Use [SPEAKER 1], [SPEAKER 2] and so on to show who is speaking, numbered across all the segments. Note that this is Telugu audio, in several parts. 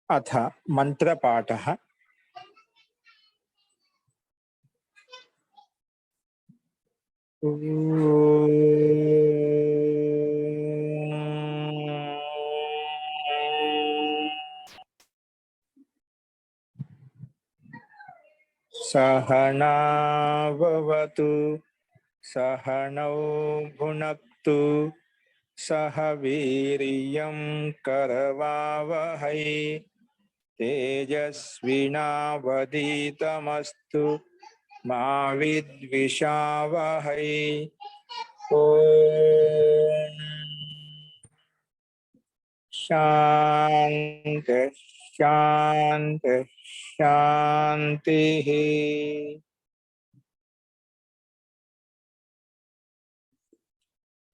[SPEAKER 1] अथ मंत्रपाठः। सहना भवतु सहनौ भुनक्तु सह वीर्यं करवावहै तेजस्विनावधीतमस्तु मा विद्विषावहै। ओम शांति शांति शांति।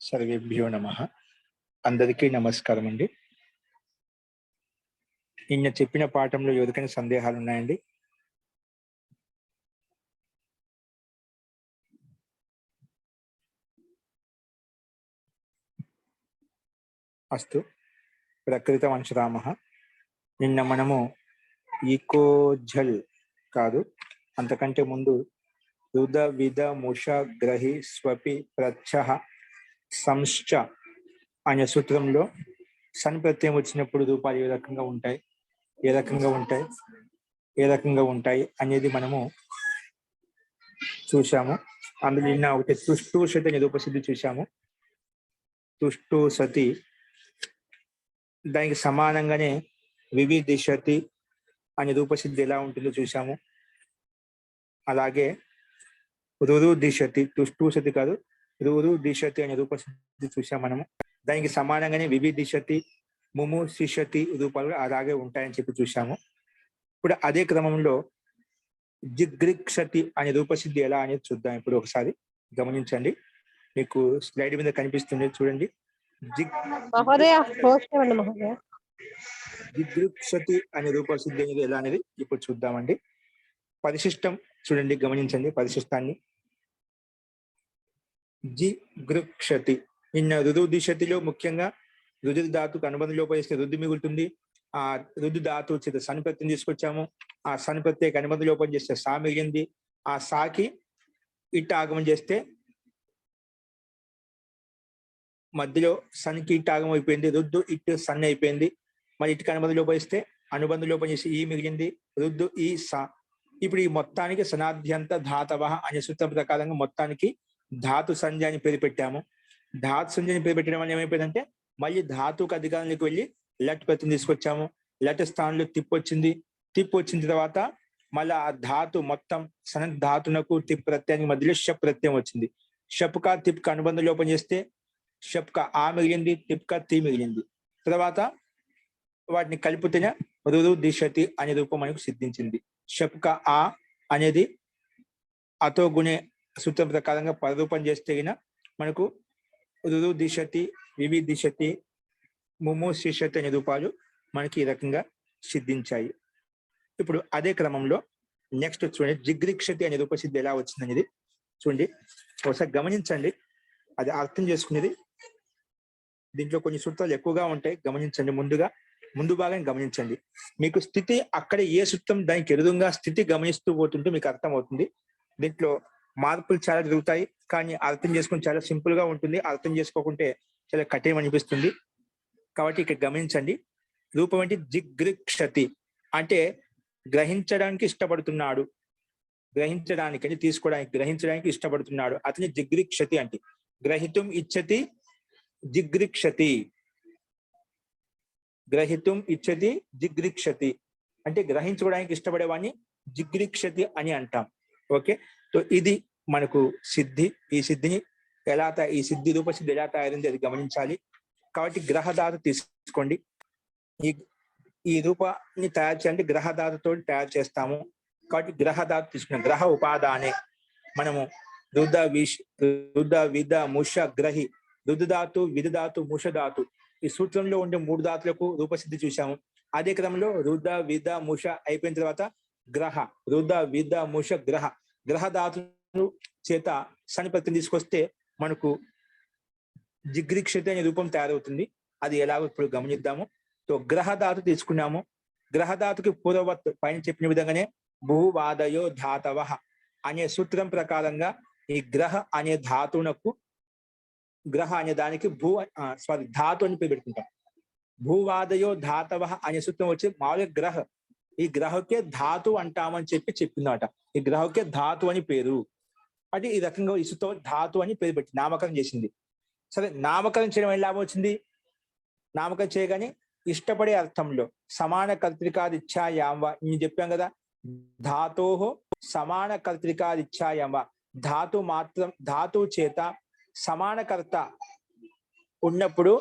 [SPEAKER 1] सर्वेभ्यो नमः। అందరికీ నమస్కారం అండి. నిన్న చెప్పిన పాఠంలో ఎవరికైనా సందేహాలు ఉన్నాయండి? అస్తు ప్రకృత వంశరామః. నిన్న మనము ఈకోజల్ కాదు, అంతకంటే ముందు రుద విద ముష గ్రహి స్వపి ప్రచ్ఛః సంశ్చ అనే సూత్రంలో సన్ ప్రత్యయం వచ్చినప్పుడు రూపాలు ఏ రకంగా ఉంటాయి, ఏ రకంగా ఉంటాయి అనేది మనము చూశాము. అందులో నిన్న ఒకటి తుష్టు సతి అనే రూపసిద్ధి చూశాము. తుష్టు సతి దానికి సమానంగానే వివిధిషతి అనే రూపసిద్ధి ఎలా ఉంటుందో చూశాము. అలాగే రురు దిశతి, తుష్టు సతి కాదు, రురు దిశతి అనే రూపసిద్ధి చూసాం మనము. దానికి సమానంగానే వివిధిషతి, ముము శిషతి రూపాలు అలాగే ఉంటాయని చెప్పి చూశాము. ఇప్పుడు అదే క్రమంలో జిగ్రిక్షతి అనే రూపసిద్ధి ఎలా అనేది చూద్దాం. ఇప్పుడు ఒకసారి గమనించండి, మీకు స్లైడ్ మీద కనిపిస్తుంది చూడండి. జిగ్రిక్షతి అనే రూపసిద్ధి అనేది ఎలా అనేది ఇప్పుడు చూద్దామండి. పరిశిష్టం చూడండి, గమనించండి పరిశిష్టాన్ని. జిగృక్షతి. నిన్న రుదు దిశతిలో ముఖ్యంగా రుదు ధాతుకు అనుబంధం లోపలిస్తే రుద్దు మిగులుతుంది. ఆ రుద్దు ధాతు చేత సన్ ప్రత్యయం తీసుకొచ్చాము. ఆ సన్ ప్రత్యేక అనుబంధ లోపం చేస్తే సా మిగిలింది. ఆ సాకి ఇట్ట ఆగమం చేస్తే మధ్యలో సన్కి ఇట్ట ఆగమం అయిపోయింది. రుద్దు ఇట్ సన్ అయిపోయింది. మరి ఇటుకి అనుబంధ లోపలిస్తే అనుబంధ లోపం చేసి ఈ మిగిలింది. రుద్దు ఈ సా. ఇప్పుడు ఈ మొత్తానికి సనాద్యంత ధాతవ అనే సూత్రం ప్రకారంగా మొత్తానికి ధాతు సంజ్ఞ అని పేరు పెట్టాము. ధాతు సంజ్ఞ అని పేరు పెట్టడం వల్ల ఏమైపోయిందంటే మళ్ళీ ధాతుకు అధికారంలోకి వెళ్ళి లట్ ప్రత్యయం తీసుకొచ్చాము. లట్ స్థానంలో తిప్పు వచ్చింది. తిప్పు వచ్చిన తర్వాత మళ్ళీ ఆ ధాతు మొత్తం సన ధాతునకు తిప్ ప్రత్యయానికి మధ్యలో షప్ ప్రత్యయం వచ్చింది. షప్కా తిప్క అనుబంధ లోపం చేస్తే షప్క ఆ మిగిలింది, తిప్క తి మిగిలింది. తర్వాత వాటిని కలిపితేనే రురు దిశతి అనే రూపం మనకు సిద్ధించింది. షప్క ఆ అనేది అతో గుణే సూత్రం ప్రకారంగా పరరూపం చేస్తే మనకు రురు దిశతి, వివి దిశతి, ముము శిషతి అనే రూపాలు మనకి ఈ రకంగా సిద్ధించాయి. ఇప్పుడు అదే క్రమంలో నెక్స్ట్ చూడండి, జిగ్రిక్షతి అనే రూపసిద్ధి ఎలా వచ్చిందనేది చూడండి. ఒకసారి గమనించండి, అది అర్థం చేసుకునేది. దీంట్లో కొన్ని సూత్రాలు ఎక్కువగా ఉంటాయి, గమనించండి. ముందు భాగం గమనించండి. మీకు స్థితి అక్కడ ఏ సూత్రం దానికి ఎదురుగా స్థితి గమనిస్తూ పోతుంటే మీకు అర్థం అవుతుంది. దీంట్లో మార్పులు చాలా జరుగుతాయి, కానీ అర్థం చేసుకుని చాలా సింపుల్ గా ఉంటుంది. అర్థం చేసుకోకుంటే చాలా కఠినం అనిపిస్తుంది. కాబట్టి ఇక్కడ గమనించండి. రూపం అంటే జిగ్రిక్షతి అంటే గ్రహించడానికి ఇష్టపడుతున్నాడు, గ్రహించడానికి అంటే తీసుకోవడానికి, గ్రహించడానికి ఇష్టపడుతున్నాడు. అతని జిగ్రిక్షతి అంటే గ్రహితుం ఇచ్చతి జిగ్రిక్షతి. గ్రహితుం ఇచ్చతి జిగ్రిక్షతి అంటే గ్రహించుకోవడానికి ఇష్టపడేవాడిని జిగ్రిక్షతి అని అంటాం. ఓకే, సో ఇది మనకు సిద్ధి. ఈ సిద్ధిని ఈ సిద్ధి రూపసిద్ధి ఎలా తయారైంది అది గమనించాలి. కాబట్టి గ్రహధాతు తీసుకోండి. ఈ రూపాన్ని తయారు చేయాలంటే గ్రహధాతుతో తయారు చేస్తాము. కాబట్టి గ్రహధాతు తీసుకున్నాం. గ్రహ ఉపాదానే మనము రుద విద ముష గ్రహి, రుదుధాతు, విధధాతు, ముషధాతు ఈ సూత్రంలో ఉండే 3 ధాతులకు రూపసిద్ధి చూసాము. అదే క్రమంలో రుద విద ముష అయిపోయిన తర్వాత గ్రహ, రుద విద ముష గ్రహ, గ్రహధాతు చేత సని ప్రత్యయం తీసుకొస్తే మనకు జిగ్రిక్షతి అనే రూపం తయారవుతుంది. అది ఎలాగో ఇప్పుడు గమనిద్దాము. సో గ్రహధాతు తీసుకున్నాము. గ్రహధాతుకి పూర్వవత్ పైన చెప్పిన విధంగానే భూవాదయో ధాతవ అనే సూత్రం ప్రకారంగా ఈ గ్రహ అనే ధాతువునకు గ్రహ అనే దానికి ధాతు అని పేరు పెట్టుకుంటాం. భూవాదయో ధాతవ అనే సూత్రం వచ్చి మామూలుగా గ్రహ, ఈ గ్రహకే ధాతు అంటామని చెప్పిందట. ఈ గ్రహకే ధాతు అని పేరు. అంటే ఈ రకంగా ఈ సూత్రం ధాతు అని పేరు పెట్టి నామకరణం చేసింది. సరే, నామకరణం చేయడం ఎలా వచ్చింది? నామకరణం చేయగానే ఇష్టపడే అర్థంలో సమాన కర్తృకాదిచ్ఛాయాం నేను చెప్పాం కదా, ధాతోహో సమాన కర్తృకాదిచ్ఛాయాం ధాతు మాత్రం ధాతువు చేత సమానకర్త ఉన్నప్పుడు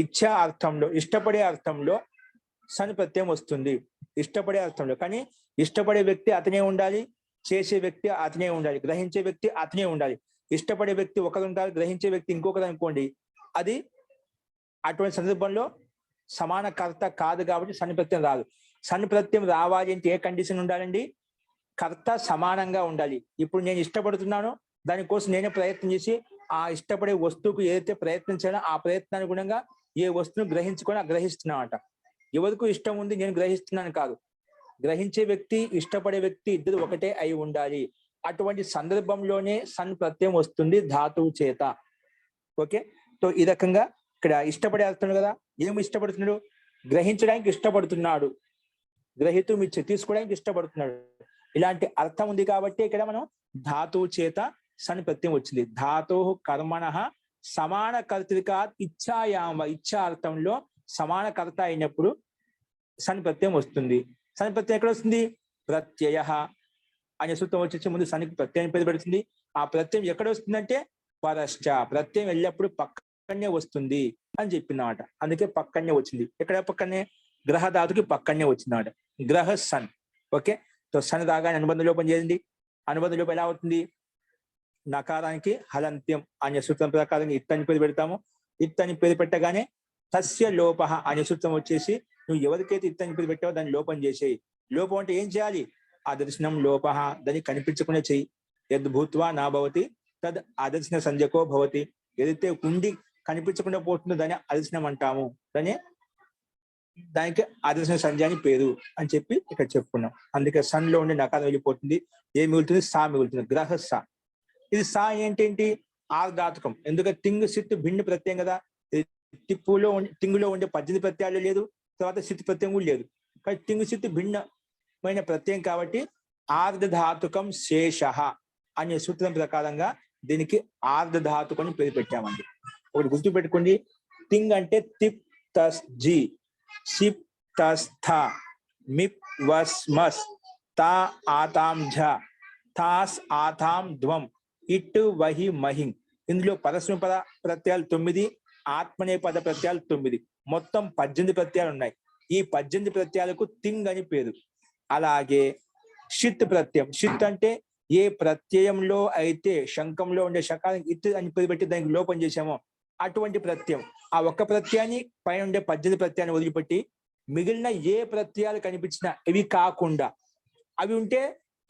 [SPEAKER 1] ఇచ్ఛా అర్థంలో ఇష్టపడే అర్థంలో సన్ ప్రత్యయం వస్తుంది. ఇష్టపడే అర్థంలో, కానీ ఇష్టపడే వ్యక్తి అతనే ఉండాలి, చేసే వ్యక్తి అతనే ఉండాలి, గ్రహించే వ్యక్తి అతనే ఉండాలి. ఇష్టపడే వ్యక్తి ఒకరు ఉంటారు, గ్రహించే వ్యక్తి ఇంకొకరు అనుకోండి, అది అటువంటి సందర్భంలో సమాన కర్త కాదు కాబట్టి సన్ ప్రత్యయం రాదు. సన్ ప్రత్యయం రావాలి అంటే ఏ కండిషన్ ఉండాలండి? కర్త సమానంగా ఉండాలి. ఇప్పుడు నేను ఇష్టపడుతున్నాను, దానికోసం నేనే ప్రయత్నం చేసి ఆ ఇష్టపడే వస్తువుకు ఏదైతే ప్రయత్నం చేయాలో ఆ ప్రయత్నానుగుణంగా ఏ వస్తువును గ్రహించుకొని గ్రహిస్తున్నామట. ఎవరికి ఇష్టం ఉంది నేను గ్రహిస్తున్నాను కాదు, గ్రహించే వ్యక్తి ఇష్టపడే వ్యక్తి ఇద్దరు ఒకటే అయి ఉండాలి. అటువంటి సందర్భంలోనే సన్ ప్రత్యయం వస్తుంది ధాతువు చేత. ఓకే, సో ఈ రకంగా ఇక్కడ ఇష్టపడే అర్థం కదా, ఏమి ఇష్టపడుతున్నాడు? గ్రహించడానికి ఇష్టపడుతున్నాడు, గ్రహీతుమిచ్చ తీసుకోవడానికి ఇష్టపడుతున్నాడు. ఇలాంటి అర్థం ఉంది కాబట్టి ఇక్కడ మనం ధాతువు చేత సన్ ప్రత్యయం వచ్చింది. ధాతు కర్మణ సమాన కర్తృకాత్ ఇచ్ఛాయామ, ఇచ్ఛా అర్థంలో సమాన కర్త అయినప్పుడు సన్ ప్రత్యయం వస్తుంది. సన్ ప్రత్యయం ఎక్కడ వస్తుంది? ప్రత్యయ అనే సూత్రం వచ్చేసి ముందు సన్కి ప్రత్యయం పేరు పెడుతుంది. ఆ ప్రత్యయం ఎక్కడ వస్తుందంటే పరశ్చ, ప్రత్యయం ఎల్లప్పుడు పక్కనే వస్తుంది అని చెప్పిందన్నమాట. అందుకే పక్కనే వచ్చింది. ఎక్కడ పక్కనే? గ్రహధాతుకి పక్కనే వచ్చిందన్నమాట. గ్రహ సన్. ఓకే, సో సన్ రాగానే అనుబంధ లోపం చేయండి. అనుబంధ లోపం ఎలా అవుతుంది? నకారానికి హలంత్యం అనే సూత్రం ప్రకారంగా ఇత్తని పేరు పెడతాము. ఇత్తని పేరు పెట్టగానే తస్య లోప అనే సూత్రం వచ్చేసి నువ్వు ఎవరికైతే ఇత్తని పేరు పెట్టావో దాన్ని లోపం చేసేయి. లోపం అంటే ఏం చేయాలి? అదర్శనం లోప, దాన్ని కనిపించకుండా చెయ్యి. యద్ భూత్వా నా భవతి తద్ అదర్శన సంజకో భవతి. ఏదైతే ఉండి కనిపించకుండా పోతుందో దాన్ని అదర్శనం అంటాము. దానికి అదర్శన సంజ అని పేరు అని చెప్పి ఇక్కడ చెప్పుకున్నాం. అందుకే సన్ లో ఉండే నకారం వెళ్ళిపోతుంది. ఏం మిగులుతుంది? సా మిగులుతుంది. గ్రహ సా. ఇది సా ఏంటేంటి? ఆర్ధాతుకం. ఎందుకంటే తింగు సిత్తు భిన్న ప్రత్యయం కదా. తింగులో ఉండే 18 ప్రత్యయాలు లేదు, తర్వాత సిత్తు ప్రత్యయం కూడా లేదు. కానీ తింగు సిత్తు భిన్నమైన ప్రత్యయం కాబట్టి ఆర్ధధాతుకం శేష అనే సూత్రం ప్రకారంగా దీనికి ఆర్ధధాతుకం అని పేరు పెట్టామండి. ఒకటి గుర్తు పెట్టుకోండి, తింగ్ అంటే తిప్ తస్ జీ, సిప్ తస్ థ, మిప్ వస్ మస్, తా ఆతాం ఝ, థాస్ ఆథాం ధ్వం, ఇట్ వహి మహిం. ఇందులో పరస్మ పద ప్రత్యయాలు 9, ఆత్మనే పద ప్రత్యయాలు 9, మొత్తం 18 ప్రత్యయాలు ఉన్నాయి. ఈ 18 ప్రత్యయాలకు తింగ్ అని పేరు. అలాగే షిత్ ప్రత్యయం. షిత్ అంటే ఏ ప్రత్యయంలో అయితే శంఖంలో ఉండే శకారం ఇత్ అని పేరు పెట్టి దానికి లోపం చేశామో అటువంటి ప్రత్యయం. ఆ ఒక్క ప్రత్యయాన్ని పైన ఉండే 18 ప్రత్యయాన్ని వదిలిపెట్టి మిగిలిన ఏ ప్రత్యయాలు కనిపించినా ఇవి కాకుండా అవి ఉంటే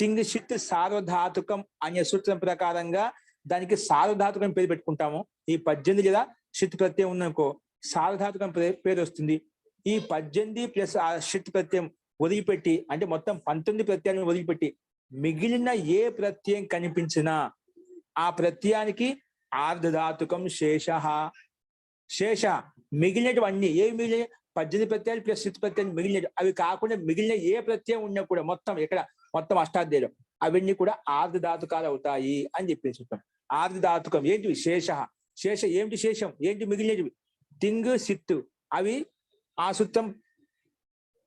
[SPEAKER 1] తింగ్ షిత్ సార్వధాతుకం అనే సూత్రం ప్రకారంగా దానికి సార్వధాతుకం పేరు పెట్టుకుంటాము. ఈ 18 లేదా షిత్ ప్రత్యయం ఉందనుకో సార్వధాతుకం పేరు వస్తుంది. ఈ 18 ప్లస్ ఆ షిత్ ప్రత్యయం వదిలిపెట్టి అంటే మొత్తం 19 ప్రత్యయాలను వదిలిపెట్టి మిగిలిన ఏ ప్రత్యయం కనిపించినా ఆ ప్రత్యయానికి ఆర్ధధాతుకం శేష. శేష మిగిలినటువన్నీ ఏవి మిగిలిన 18 ప్రత్యయాలు ప్లస్ షిత్ ప్రత్యయం మిగిలినవి, అవి కాకుండా మిగిలిన ఏ ప్రత్యయం ఉన్నా కూడా మొత్తం అష్టాధ్యాయులు అవన్నీ కూడా ఆర్ధధాతుకాలు అవుతాయి అని చెప్పేసి చెప్తాం. ఆర్ధధాతుకం ఏంటి? శేష. శేష ఏమిటి? శేషం ఏంటి? మిగిలినవి తింగు సిత్తు. అవి ఆ సూత్రం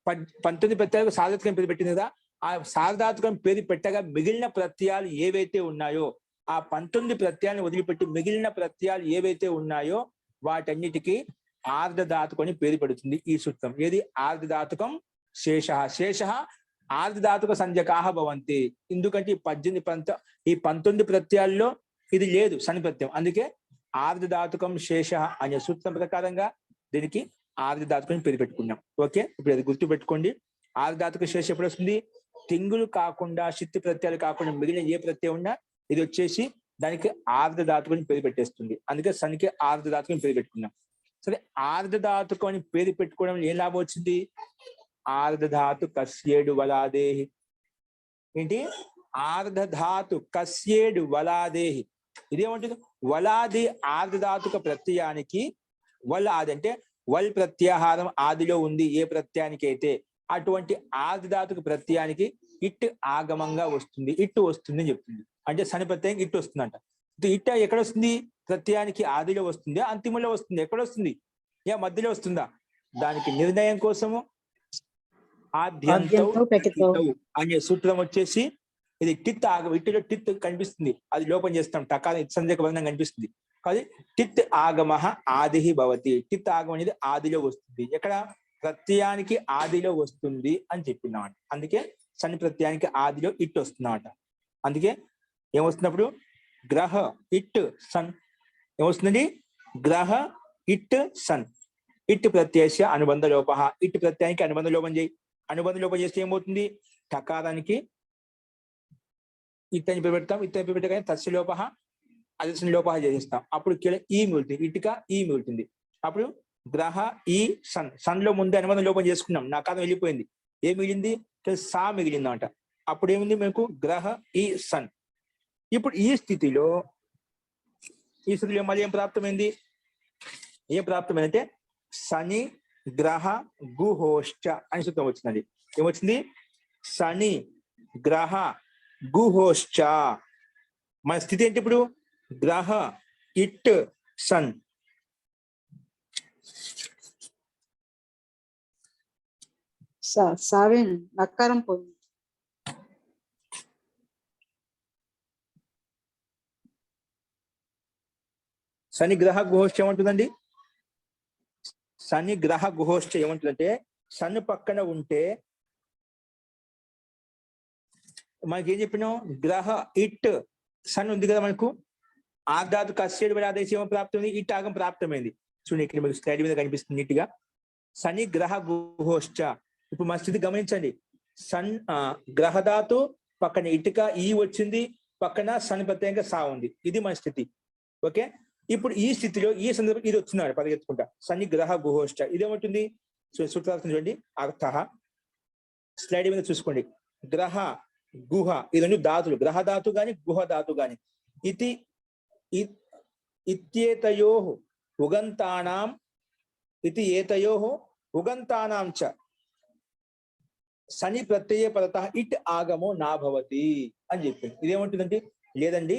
[SPEAKER 1] 19 ప్రత్యయాలకు సార్ధాతుకం పేరు పెట్టింది కదా, ఆ సార్ధాతుకం పేరు పెట్టగా మిగిలిన ప్రత్యయాలు ఏవైతే ఉన్నాయో ఆ 19 ప్రత్యయాలను వదిలిపెట్టి మిగిలిన ప్రత్యయాలు ఏవైతే ఉన్నాయో వాటన్నిటికీ ఆర్ధధాతుకం అని పేరు పెడుతుంది ఈ సూత్రం. ఏది? ఆర్ధధాతుకం శేష. శేష ఆర్ధధాతుక సంజ్ఞకాహ భవంతి. ఎందుకంటే ఈ 19 ప్రత్యయాల్లో ఇది లేదు సని ప్రత్యయం, అందుకే ఆర్ధధాతుకం శేష అనే సూత్రం ప్రకారంగా దీనికి ఆర్ధధాతుకం పేరు పెట్టుకున్నాం. ఓకే, ఇప్పుడు అది గుర్తు పెట్టుకోండి. ఆర్ధధాతుక శేష ఎప్పుడు వస్తుంది? తింగులు కాకుండా షిత్ ప్రత్యయాలు కాకుండా మిగిలిన ఏ ప్రత్యయం ఉన్నా ఇది వచ్చేసి దానికి ఆర్ధధాతుకం పేరు పెట్టేస్తుంది. అందుకే సనికి ఆర్ధధాతుకం పేరు పెట్టుకున్నాం. సరే, ఆర్ధధాతుకం అని పేరు పెట్టుకోవడం ఏం లాభం వచ్చింది? ఆర్ధధాతు కస్యేడు వలాదేహి. ఏంటి? ఆర్ధధాతు కస్యేడు వలాదేహి. ఇదేమంటుంది? వలాది ఆర్ధధాతుక ప్రత్యయానికి, వలాది అంటే వల్ ప్రత్యాహారం ఆదిలో ఉంది ఏ ప్రత్యయానికి అయితే, అటువంటి ఆర్ధధాతుక ప్రత్యయానికి ఇట్ ఆగమంగా వస్తుంది, ఇట్టు వస్తుంది అని చెప్తుంది. అంటే సని ప్రత్యయం ఇట్టు వస్తుందంట. ఇట్ట ఎక్కడ వస్తుంది? ప్రత్యయానికి ఆదిలో వస్తుంది, అంతిమంలో వస్తుంది. ఎక్కడ వస్తుంది? మధ్యలో వస్తుందా? దానికి నిర్ణయం కోసము ఆద్యంతో అనే సూత్రం వచ్చేసి ఇది టిత్ ఆగం. ఇట్టులో టిత్ కనిపిస్తుంది, అది లోపం చేస్తాం, టకారం ఇత్సందేక బంధం కనిపిస్తుంది. కానీ టిత్ ఆగమ ఆది భవతి. టిత్ ఆగం అనేది ఆదిలో వస్తుంది. ఎక్కడ? ప్రత్యయానికి ఆదిలో వస్తుంది అని చెప్పినామాట. అందుకే సని ప్రత్యయానికి ఆదిలో ఇట్ వస్తుందన్నమాట. అందుకే ఏమొస్తున్నప్పుడు గ్రహ ఇట్ సన్ ఏమొస్తుందండి? గ్రహ ఇట్ సన్. ఇట్ ప్రత్యయ అనుబంధ లోప. ఇట్ ప్రత్యయానికి అనుబంధ లోపం చేయి. అనుబంధ లోపం చేస్తే ఏమవుతుంది? టకారానికి ఇట్ అని పెడతాం, ఇట్ అని పెట్టగానే తస్య లోప అదర్శన లోప చేసేస్తాం. అప్పుడు ఈ మిగులుతుంది, ఇటుక ఈ మిగులుతుంది. అప్పుడు గ్రహ ఈ సన్. సన్ లో ముందు అనుబంధ లోపం చేసుకున్నాం, నకారం వెళ్ళిపోయింది. ఏ మిగిలింది? సా మిగిలింది అంట. అప్పుడు ఏముంది మనకు? గ్రహ ఈ సన్. ఇప్పుడు ఈ స్థితిలో మళ్ళీ ఏం ప్రాప్తమైంది? ఏం ప్రాప్తమైందంటే శని గ్రహ గుహోష్ట అని సూత్రం వచ్చిందండి. ఏమొచ్చింది? శని గ్రహ గుహోష్ట. మన స్థితి ఏంటి ఇప్పుడు? గ్రహ ఇట్ సన్.
[SPEAKER 2] నకారం పోయింది.
[SPEAKER 1] శని గ్రహ గుహోష్ట ఏమంటుందండి? శని గ్రహ గుహోష్ట ఏమంటుందంటే సన్ పక్కన ఉంటే మనకి ఏం చెప్పినాం? గ్రహ ఇట్ సన్ ఉంది కదా మనకు. ఆర్ధాతు కస్యేడు వలాదేశం ప్రాప్తమైంది, ఇట్ ఆగం ప్రాప్తమైంది. చూడండి ఇక్కడ మీకు స్లైడ్ మీద కనిపిస్తుంది నీట్ గా. శని గ్రహ గుహోష్ట. ఇప్పుడు మన స్థితి గమనించండి. సన్ గ్రహధాతు పక్కన ఇటుక ఈ వచ్చింది, పక్కన సన్ ప్రత్యేకంగా సా ఉంది. ఇది మన స్థితి. ఓకే, ఇప్పుడు ఈ స్థితిలో ఈ సందర్భం ఇది వచ్చినాడు పరిగెత్తుకుంటా. శని గ్రహ గుహోష్ట ఇదేమంటుంది? సూత్రార్థం చూడండి. అర్థ స్లైడ్ మీద చూసుకోండి. గ్రహ గుహ ఈ రెండు ధాతులు, గ్రహధాతు గాని గుహధాతు గాని. ఇది ఇత్యేతయో ఉగంతానాం ఇది ఏతయో ఉగంతానాం చ శని ప్రత్యయ పరత ఇట్ ఆగమో నాభవతి అని చెప్పింది. ఇదేమంటుందంటే లేదండి,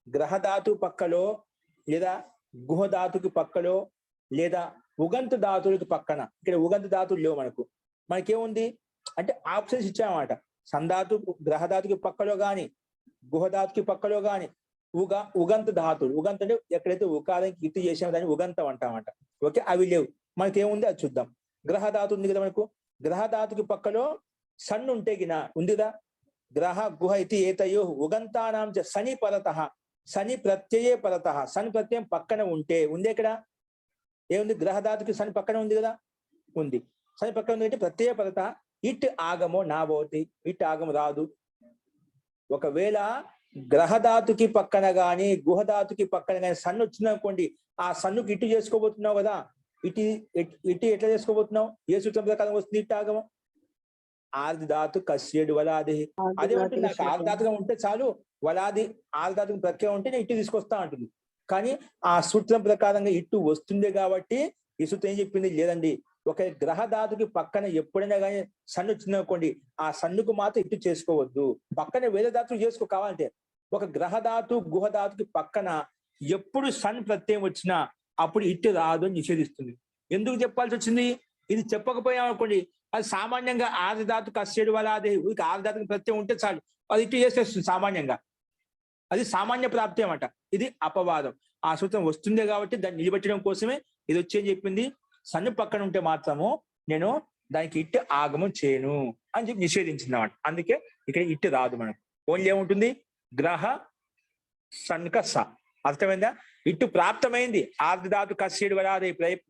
[SPEAKER 1] గ్రహధాతు పక్కలో లేదా గుహధాతుకి పక్కలో లేదా ఉగంత ధాతువులకు పక్కన, ఇక్కడ ఉగంత ధాతువులు లేవు మనకేముంది అంటే ఆప్షన్స్ ఇచ్చామన్నమాట. సంధాతు గ్రహధాతుకి పక్కలో గాని గుహధాతుకి పక్కలో గాని ఉగంత ధాతువులు. ఉగంత అంటే ఎక్కడైతే ఉకారానికి ఇటు చేసామో దాన్ని ఉగంతం అంటామంట. ఓకే, అవి లేవు. మనకేముంది అది చూద్దాం. గ్రహధాతు ఉంది కదా మనకు. గ్రహధాతుకి పక్కలో సన్ ఉంటే గిన ఉంది కదా. గ్రహ గుహ ఇది ఏతయో ఉగంతానాం చ శని పరత శని ప్రత్యయే పరత. శని ప్రత్యయం పక్కన ఉంటే ఉంది. ఎక్కడ ఏముంది? గ్రహధాతుకి శని పక్కన ఉంది కదా, ఉంది. శని పక్కన ఉంది అంటే ప్రత్యయ పరత ఇట్ ఆగమో నాభవతి. ఇట్ ఆగం రాదు. ఒకవేళ గ్రహధాతుకి పక్కన గాని గుహధాతుకి పక్కన గాని సన్ను వచ్చిందనుకోండి, ఆ సన్నుకి ఇటు చేసుకోబోతున్నావు కదా. ఇటు ఎట్లా చేసుకోబోతున్నావు? ఏ సూత్రం ప్రకారం వస్తుంది ఇట్ ఆగమం? ఆర్ధాతు కస్యేడు వలాది. అదేమంటుంది? నాకు ఆర్ధాతుగా ఉంటే చాలు, వలాది ఆర్ధాతుకు ప్రత్యయం ఉంటే నేను ఇటు తీసుకొస్తా అంటుంది. కానీ ఆ సూత్రం ప్రకారంగా ఇటు వస్తుంది కాబట్టి ఈ సూత్రం ఏం చెప్పింది? లేదండి, ఒక గ్రహధాతుకి పక్కన ఎప్పుడైనా కానీ సన్ను వచ్చిందనుకోండి, ఆ సన్నుకు మాత్రం ఇటు చేసుకోవద్దు, పక్కన వేరే ధాతులు చేసుకో కావాలంటే. ఒక గ్రహధాతు గుహధాతుకి పక్కన ఎప్పుడు సన్ ప్రత్యయం వచ్చినా అప్పుడు ఇటు రాదు అని నిషేధిస్తుంది. ఎందుకు చెప్పాల్సి వచ్చింది? ఇది చెప్పకపోయామనుకోండి, అది సామాన్యంగా ఆర్ధధాతు కస్యేడు వలాది ఆర్ధధాతుకి ప్రత్యయం ఉంటే చాలు, అది ఇటు చేసేస్తుంది సామాన్యంగా. అది సామాన్య ప్రాప్తి అన్నమాట. ఇది అపవాదం. ఆ సూత్రం వస్తుందే కాబట్టి దాన్ని నిలబెట్టడం కోసమే ఇది వచ్చేని చెప్పింది. సన్ను పక్కన ఉంటే మాత్రము నేను దానికి ఇట్టు ఆగమం చేయను అని చెప్పి నిషేధించింది అన్నమాట. అందుకే ఇక్కడ ఇట్టు రాదు మనకు. ఓన్లీ ఏముంటుంది? గ్రహ సన్క స. అర్థమైందా? ఇట్టు ప్రాప్తమైంది ఆర్ధధాతు కస్యేడు వలాది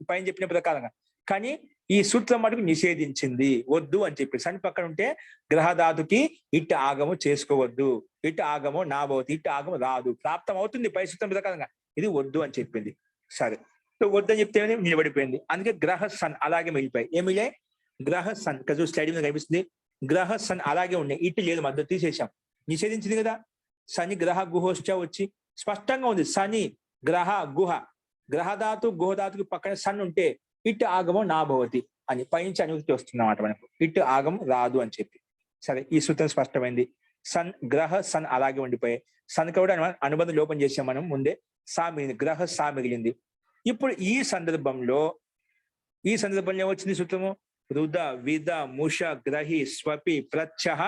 [SPEAKER 1] పైన చెప్పిన ప్రకారంగా. కానీ ఈ సూత్రం మటుకు నిషేధించింది, వద్దు అని చెప్పి. సన్ పక్కన ఉంటే గ్రహధాతుకి ఇట్టు ఆగము చేసుకోవద్దు, ఇట్టు ఆగము నాభవతి, ఇట్టు ఆగము రాదు, ప్రాప్తం అవుతుంది పై సూత్రం ప్రకారంగా. ఇది వద్దు అని చెప్పింది. సరే, వద్దని చెప్తే నిలబడిపోయింది. అందుకే గ్రహ సన్ అలాగే మిగిలిపోయి. ఏం మిగిలాయి? గ్రహ సన్ ఇక్కడ స్లైడ్ మీద కనిపిస్తుంది. గ్రహ సన్ అలాగే ఉన్నాయి, ఇటు లేదు, మధ్య తీసేసాం, నిషేధించింది కదా. శని గ్రహ గుహోశ్చ వచ్చి స్పష్టంగా ఉంది. శని గ్రహ గుహ, గ్రహధాతు గుహధాతుకి పక్కన సన్ ఉంటే ఇటు ఆగమం నా భవతి అని పైనుంచి అనుమతి వస్తుందన్నమాట మనకు. ఇటు ఆగం రాదు అని చెప్పి. సరే, ఈ సూత్రం స్పష్టమైంది. సన్ గ్రహ సన్ అలాగే ఉండిపోయాయి. సన్ కూడా అనుబంధం లోపం చేసాం మనం ముందే. సా మిగిలింది, గ్రహ సా మిగిలింది. ఇప్పుడు ఈ సందర్భంలో ఏమొచ్చింది సూత్రము? రుద విద ముష గ్రహి స్వపి ప్రత్యహ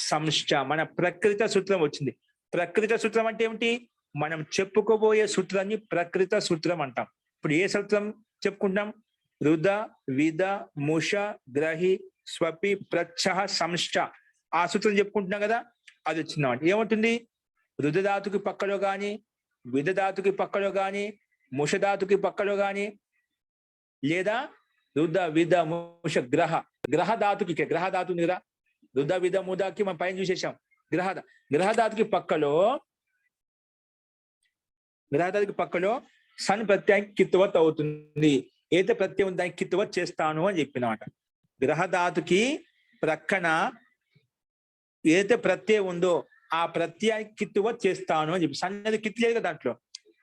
[SPEAKER 1] సంశ్చ. మన ప్రకృత సూత్రం వచ్చింది. ప్రకృత సూత్రం అంటే ఏమిటి? మనం చెప్పుకోబోయే సూత్రాన్ని ప్రకృత సూత్రం అంటాం. ఇప్పుడు ఏ సూత్రం చెప్పుకుంటాం? రుద విద ముష గ్రహి స్వపి ప్రత్యహ సంశ్చ, ఆ సూత్రం చెప్పుకుంటున్నాం కదా, అది వచ్చిందన్నమాట. ఏముంటుంది? రుదధాతుకి పక్కలో గాని, విధధాతుకి పక్కలో గాని, ముషధాతుకి పక్కలో గాని, లేదా రుద విద ముష గ్రహధాతుకి గ్రహధాతు ఉంది కదా, రుద విద ముదకి మనం పైన చూసేసాం. గ్రహధాతుకి పక్కలో సన్ ప్రత్యయం కిత్వత్ అవుతుంది. ఏతే ప్రత్యయం దానికి కిత్వత్ చేస్తాను అని చెప్పినమాట. గ్రహధాతుకి ప్రక్కన ఏదైతే ప్రత్యయం ఉందో ఆ ప్రత్యయానికి కిత్తువత్ చేస్తాను అని చెప్పి. సన్ అనేది కిత్తు లేదు కదా, దాంట్లో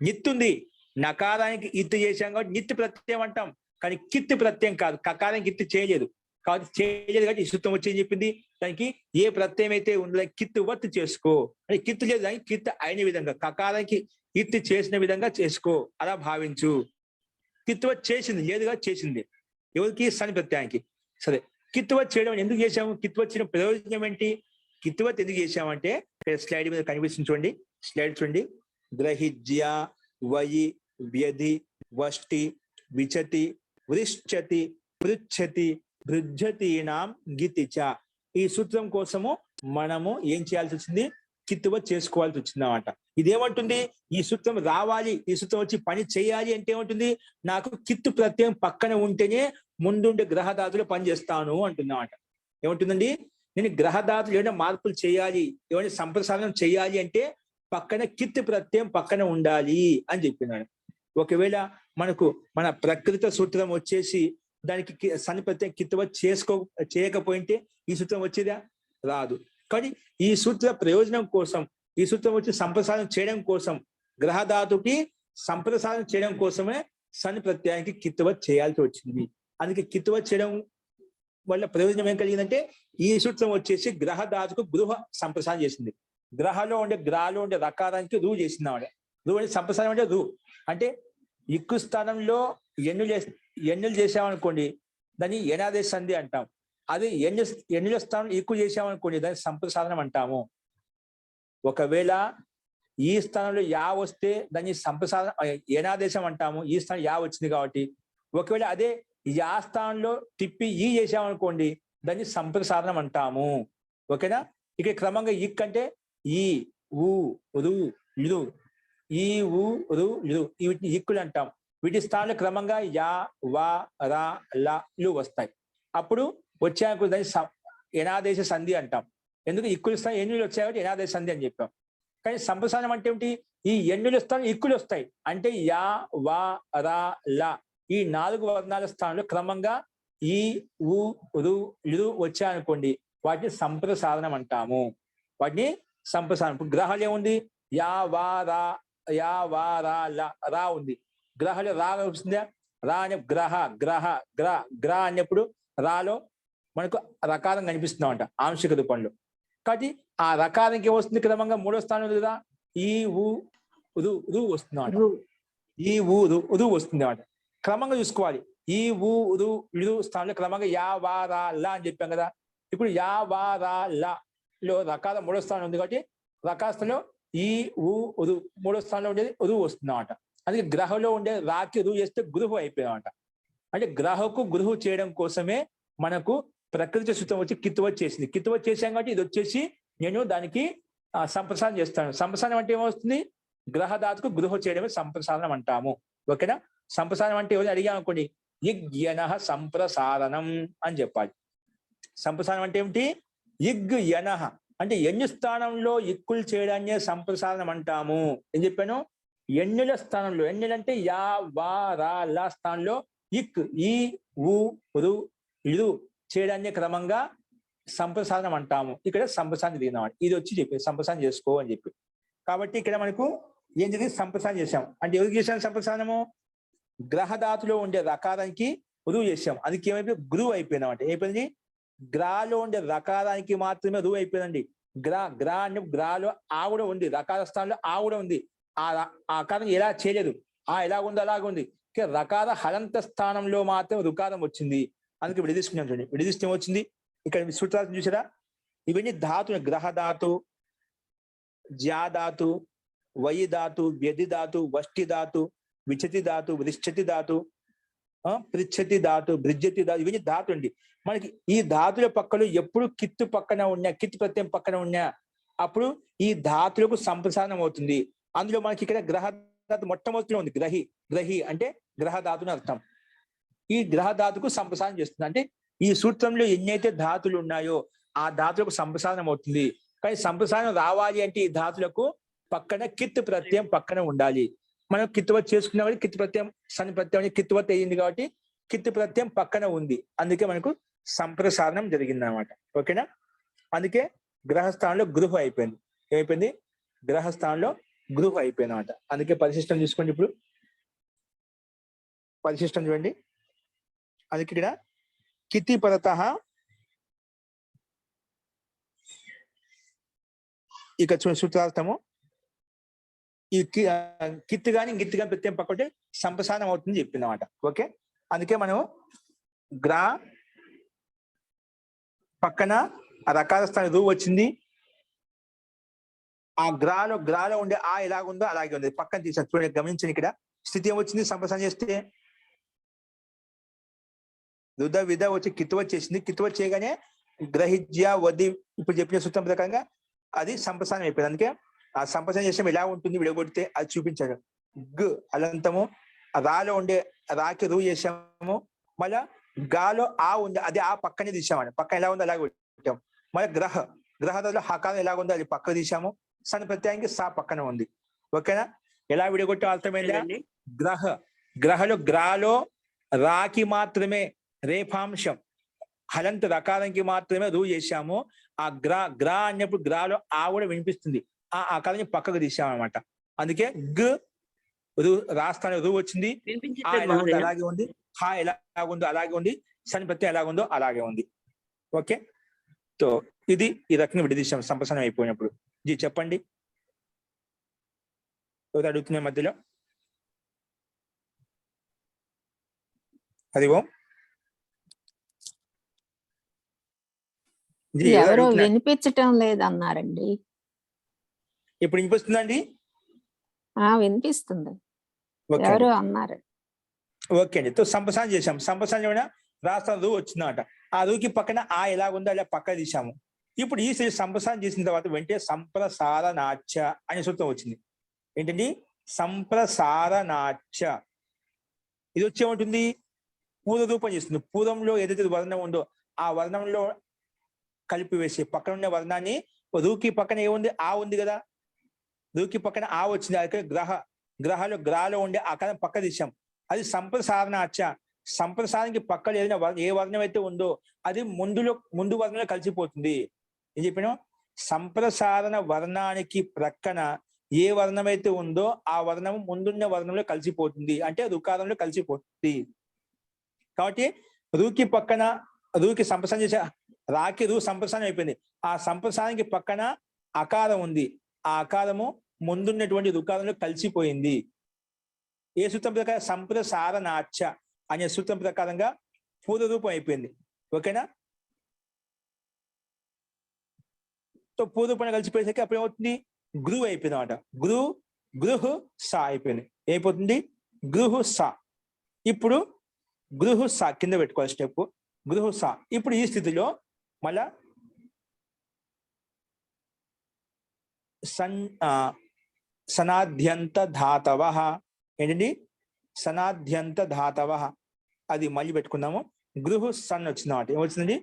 [SPEAKER 1] నిత్తుంది. నకారానికి ఇత్తు చేశాం కాబట్టి నిత్తు ప్రత్యయం అంటాం, కానీ కిత్తు ప్రత్యయం కాదు. కకారానికి ఇత్తు చేయలేదు కాబట్టి ఈ సూత్రం వచ్చి ఏం చెప్పింది? దానికి ఏ ప్రత్యయం అయితే ఉందో దానికి కిత్తువత్ చేసుకో అని. కిత్తు లేదు, దానికి కిత్తు అయిన విధంగా, కకారానికి ఇత్తు చేసిన విధంగా చేసుకో, అలా భావించు. కిత్తువత్ చేసింది లేదుగా, చేసింది ఎవరికి? సన్ ప్రత్యయానికి. సరే, కిత్తువత్ చేయడం ఎందుకు చేశాము? కిత్తువత్ చేయడం ప్రయోజనం ఏంటి? కిత్తువత్ ఎందుకు చేశామంటే స్లైడ్ మీద కనిపిస్తుంది చూడండి, స్లైడ్ చూడండి. గ్రహిజ్య వయి వ్యధి వష్టి విచతి వృశ్చతి పృచ్ఛతి భృజ్యతీనాం గితిచ. ఈ సూత్రం కోసము మనము ఏం చేయాల్సి వచ్చింది? కిత్తువత్ చేసుకోవాల్సి వచ్చింది అన్నమాట. ఇదేమంటుంది? ఈ సూత్రం రావాలి, ఈ సూత్రం వచ్చి పని చేయాలి అంటే ఏమంటుంది? నాకు కిత్తు ప్రత్యయం పక్కన ఉంటేనే ముందుండే గ్రహధాతులు పనిచేస్తాను అంటున్నమాట. ఏమంటుందండి? నేను గ్రహధాతులు ఏమైనా మార్పులు చేయాలి, ఏమైనా సంప్రసారణం చేయాలి అంటే పక్కన కిత్తు ప్రత్యయం పక్కన ఉండాలి అని చెప్పినాడు. ఒకవేళ మన ప్రకృత సూత్రం వచ్చేసి దానికి సన్ ప్రత్యయం కిత్తువత్ చేయకపోయింటే ఈ సూత్రం వచ్చేదా? రాదు. కానీ ఈ సూత్ర ప్రయోజనం కోసం, ఈ సూత్రం వచ్చి సంప్రసారం చేయడం కోసం, గ్రహధాతుకి సంప్రసారం చేయడం కోసమే సన్ ప్రత్యయానికి కిత్తువత్ చేయాల్సి వచ్చింది. అందుకే కిత్తువత్ చేయడం వల్ల ప్రయోజనం ఏం కలిగిందంటే ఈ సూత్రం వచ్చేసి గ్రహధాతుకు గృహ సంప్రసారం చేసింది. గ్రహలో ఉండే రకారానికి రూ చేసింది ఆవిడ. రూ అంటే సంప్రసారం అంటే రూ అంటే ఇక్కు స్థానంలో ఎన్నులు చేసామనుకోండి దాన్ని ఎనాదేశ సంధి అంటాం. అది ఎన్నుల స్థానం ఇక్కు చేసామనుకోండి దాన్ని సంప్రసారణం అంటాము. ఒకవేళ ఈ స్థానంలో యా వస్తే దాన్ని సంప్రసారణ ఏనాదేశం అంటాము. ఈ స్థానం యా వచ్చింది కాబట్టి. ఒకవేళ అదే యా స్థానంలో తిప్పి ఈ చేసామనుకోండి దాన్ని సంప్రసారణం అంటాము. ఓకేనా? ఇక క్రమంగా ఇక్ అంటే ఈ ఊ రు లు, ఈ ఊ రు లు, వీటిని ఇక్కులు అంటాం. వీటి స్థానంలో క్రమంగా యా వా రా లా లు వస్తాయి. అప్పుడు వచ్చాక దాన్ని ఎనాదేశ సంధి అంటాం. ఎందుకు? ఇక్కులు స్థానం ఎన్నులు వచ్చాయి కాబట్టి ఎనాదేశ సంధి అని చెప్పాం. కానీ సంప్రసారణం అంటే ఏమిటి? ఈ ఎన్నుల స్థానం ఇక్కులు వస్తాయి అంటే యా వా రా లా, ఈ 4 వర్ణాల స్థానంలో క్రమంగా ఈ ఊ రు లు వచ్చాయనుకోండి వాటిని సంప్రసారణం అంటాము. వాటిని సంప్రసారణం. ఇప్పుడు గ్రహాలు ఏముంది? యా వా రా లా, రా ఉంది. గ్రహాలు రా వస్తుందా? రా అనే గ్రహ అన్నప్పుడు రాలో మనకు రకారం కనిపిస్తుందంట ఆంశిక రూపంలో. కాబట్టి ఆ రకారానికి ఏమొస్తుంది? క్రమంగా 3వ స్థానం ఉంది కదా, ఈ ఊ రు వస్తుంది. ఈ ఊ రు వస్తుంది అన్నమాట. క్రమంగా చూసుకోవాలి. ఈ ఊ రు స్థానంలో క్రమంగా యా వా రా లా అని చెప్పాం కదా. ఇప్పుడు యా వా రా లా లో రకాల 3వ స్థానం ఉంది కాబట్టి రకాల స్థానంలో ఈ ఊ రు 3వ స్థానంలో ఉండేది రు వస్తుంది అన్నమాట. అందుకే గ్రహంలో ఉండే రాకి రు చేస్తే గృహు అయిపోయామట. అంటే గ్రహకు గృహు చేయడం కోసమే మనకు ప్రకృతి సూత్రం వచ్చి కిత్తువత్ చేసింది. కిత్తువత్ చేశాం కాబట్టి ఇది వచ్చేసి నేను దానికి సంప్రసారం చేస్తాను. సంప్రసారం అంటే ఏమవుతుంది? గ్రహధాతుకు గృహ చేయడమే సంప్రసారణం అంటాము. ఓకేనా? సంప్రసారం అంటే ఎవరు అడిగాం అనుకోండి, ఇగ్యనః సంప్రసారణం అని చెప్పాలి. సంప్రసారం అంటే ఏమిటి? ఇగ్యనః అంటే ఎన్ను స్థానంలో ఇక్కులు చేయడాన్ని సంప్రసారణం అంటాము. ఏం చెప్పాను? ఎన్నుల స్థానంలో, ఎన్నులంటే యా వా రా లా స్థానంలో ఇక్ ఈ ఊ రు లు చేయడాన్ని క్రమంగా సంప్రసారణం అంటాము. ఇక్కడ సంప్రసారణ దిగినాం. ఇది వచ్చి చెప్పి సంప్రసారం చేసుకో అని చెప్పి. కాబట్టి ఇక్కడ మనకు ఏం జరిగింది, సంప్రసారం చేశాం. అంటే ఎవరికి చేశాం సంప్రసారణము? గ్రహధాతులో ఉండే రకారానికి రువు చేశాం. అందుకే ఏమైపోయి గురువు అయిపోయినాం. అంటే ఏమైపోయింది, గ్రాలో ఉండే రకారానికి మాత్రమే రువు అయిపోయిందండి. గ్రా అంటే గ్రాలో ఆ కూడా ఉంది, రకాల స్థానంలో ఆ కూడా ఉంది. ఆ ఆకారం ఎలా చేయలేదు, ఆ ఎలా ఉందో అలాగే ఉంది. రకార హలంత స్థానంలో మాత్రం రుకారం వచ్చింది. అందుకే విడదీసుకున్నాం. చూడండి, విడదీస్తే వచ్చింది. ఇక్కడ సూత్రాలు చూసారా, ఇవన్నీ ధాతు, గ్రహధాతు, జ్యాధాతు, వయి ధాతు, వ్యధి ధాతు, వష్టి ధాతు, విచతి ధాతు, వృశ్చతి ధాతు, పృచ్ఛతి ధాతు, భృజ్యతి ధాతు, ఇవన్నీ ధాతు అండి. మనకి ఈ ధాతుల పక్కలో ఎప్పుడు కిత్తు పక్కన ఉన్నా, కిత్తు ప్రత్యయం పక్కన ఉన్నా అప్పుడు ఈ ధాతులకు సంప్రసారణం అవుతుంది. అందులో మనకి ఇక్కడ గ్రహధాతు మొట్టమొదటిలో ఉంది. గ్రహి అంటే గ్రహధాతుని అర్థం. ఈ గ్రహధాతుకు సంప్రసారం చేస్తుంది. అంటే ఈ సూత్రంలో ఎన్నైతే ధాతులు ఉన్నాయో ఆ ధాతులకు సంప్రసారం అవుతుంది. కానీ సంప్రసారం రావాలి అంటే ఈ ధాతులకు పక్కన కిత్ ప్రత్యయం పక్కన ఉండాలి. మనం కిత్తువత్ చేసుకున్న వాడి కిత్ ప్రత్యయం సన్ ప్రత్యయం కిత్తువత్ అయ్యింది కాబట్టి కిత్ ప్రత్యయం పక్కన ఉంది. అందుకే మనకు సంప్రసారణం జరిగింది అనమాట. ఓకేనా? అందుకే గ్రహస్థానంలో గృహ అయిపోయింది. ఏమైపోయింది? గ్రహస్థానంలో గృహ అయిపోయింది అనమాట. అందుకే పరిశిష్టం చూసుకోండి. ఇప్పుడు పరిశిష్టం చూడండి. అందుకే ఇక్కడ కితి పరత ఇక సూత్రార్థము ఈ కిత్తు కానీ గిత్తు కానీ ప్రత్యయం పక్కటే సంప్రసారణం అవుతుంది చెప్పింది అనమాట. ఓకే, అందుకే మనం గ్రా పక్కన ఆ రకాల స్థానం రూ వచ్చింది. ఆ గ్రాలో ఉండే ఆ ఎలాగుందో అలాగే ఉంది. పక్కన తీసారు చూడండి, గమనించండి. ఇక్కడ స్థితి ఏమొచ్చింది సంప్రసారం చేస్తే? రుద విధ వచ్చి కిత్తువ చేసింది. కిత్తువ చేయగానే గ్రహిజ్య వది ఇప్పుడు చెప్పిన సూత్రం ప్రకారంగా అది సంప్రసారం అయిపోయింది. అందుకే ఆ సంప్రసారం చేసాం ఎలా ఉంటుంది విడగొడితే అది చూపించాడు. అలంతము రాలో ఉండే రాకి రూ చేసాము. మళ్ళా గాలో ఆ ఉంది, అది ఆ పక్కనే తీసామని పక్కన ఎలా ఉందో అలాగే పెట్టాము. మళ్ళీ గ్రహంలో హకారం ఎలా ఉందో అది పక్క తీసాము. సన్ ప్రత్యయానికి సా పక్కన ఉంది. ఓకేనా? ఎలా విడగొట్టే అర్థమైంది? గ్రహలో గ్రాలో రాకి మాత్రమే రేఫాంశం, హలంత రకారానికి మాత్రమే రూ చేశాము. ఆ గ్రా అన్నప్పుడు గ్రాలో ఆ కూడా వినిపిస్తుంది. ఆ ఆకారాన్ని పక్కకు తీసామన్నమాట. అందుకే రాస్తాను రూ వచ్చింది. ఆ ఎలా ఉందో అలాగే ఉంది, హా ఎలా ఉందో అలాగే ఉంది, సన్ ప్రత్యయం ఎలాగుందో అలాగే ఉంది. ఓకే, సో ఇది ఈ రకంగా విడదీశాం సంప్రసారం అయిపోయినప్పుడు. జీ చెప్పండి, ఎవరు అడుగుతున్న మధ్యలో? అది ఓ
[SPEAKER 2] ఎవరో వినిపించటం లేదన్నారండి.
[SPEAKER 1] ఇప్పుడు వినిపిస్తుందండి?
[SPEAKER 2] వినిపిస్తుంది. ఎవరో అన్నారు.
[SPEAKER 1] ఓకే అండి. సంప్రసారం చేశాం. సంప్రసారం ఏమైనా రాష్ట్రం రూ వచ్చిందన్నమాట. ఆ రూకి పక్కన ఆ ఎలాగుందో అలా పక్క తీసాము. ఇప్పుడు ఈ సంప్రసారం చేసిన తర్వాత వెంటనే సంప్రసారణాచ్య అనే సూత్రం వచ్చింది. ఏంటండి? సంప్రసారణాచ్య. ఇది వచ్చేమంటుంది? పూర్వ రూపం చేస్తుంది. పూర్వంలో ఏదైతే వర్ణం ఉందో ఆ వర్ణంలో కలిపి వేసి పక్కన ఉన్న వర్ణాన్ని రూకి పక్కన ఏముంది? ఆ ఉంది కదా, రూకి పక్కన ఆ వచ్చింది. అక్కడ గ్రహాలో ఉండే ఆకారం పక్క తీసాం. అది సంప్రసారణాచ్య. సంప్రసారానికి పక్కన ఏదైనా ఏ వర్ణం అయితే ఉందో అది ముందు వర్ణంలో కలిసిపోతుంది. ఏం చెప్పినా? సంప్రసారణ వర్ణానికి ప్రక్కన ఏ వర్ణం అయితే ఉందో ఆ వర్ణం ముందున్న వర్ణంలో కలిసిపోతుంది, అంటే రుకారంలో కలిసిపోతుంది. కాబట్టి రూకి పక్కన రూకి సంప్రసారం చేసే రాకి రూ సంప్రసారం అయిపోయింది. ఆ సంప్రసారానికి పక్కన అకారం ఉంది. ఆ అకారము ముందున్నటువంటి రుకారంలో కలిసిపోయింది. ఏ సూత్రం ప్రకారం? సంప్రసారణాచ్య అనే సూత్రం ప్రకారంగా పూర్వ రూపం అయిపోయింది. ఓకేనా? సో పూర్వ రూపం కలిసిపోయేసరికి అప్పుడు ఏమవుతుంది? గృహ అయిపోయింది అనమాట. గృహ సా అయిపోయింది. ఏమైపోతుంది? గృహ సా. ఇప్పుడు గృహ సా కింద పెట్టుకోవాలి స్టెప్. గృహ సా. ఇప్పుడు ఈ స్థితిలో మళ్ళా సనాద్యంత ధాతవ. ఏంటండి? సనాద్యంత ధాతవ. అది మళ్ళీ పెట్టుకుందాము. గృహ సన్ వచ్చిందన్నమాట. ఏమొచ్చిందండి?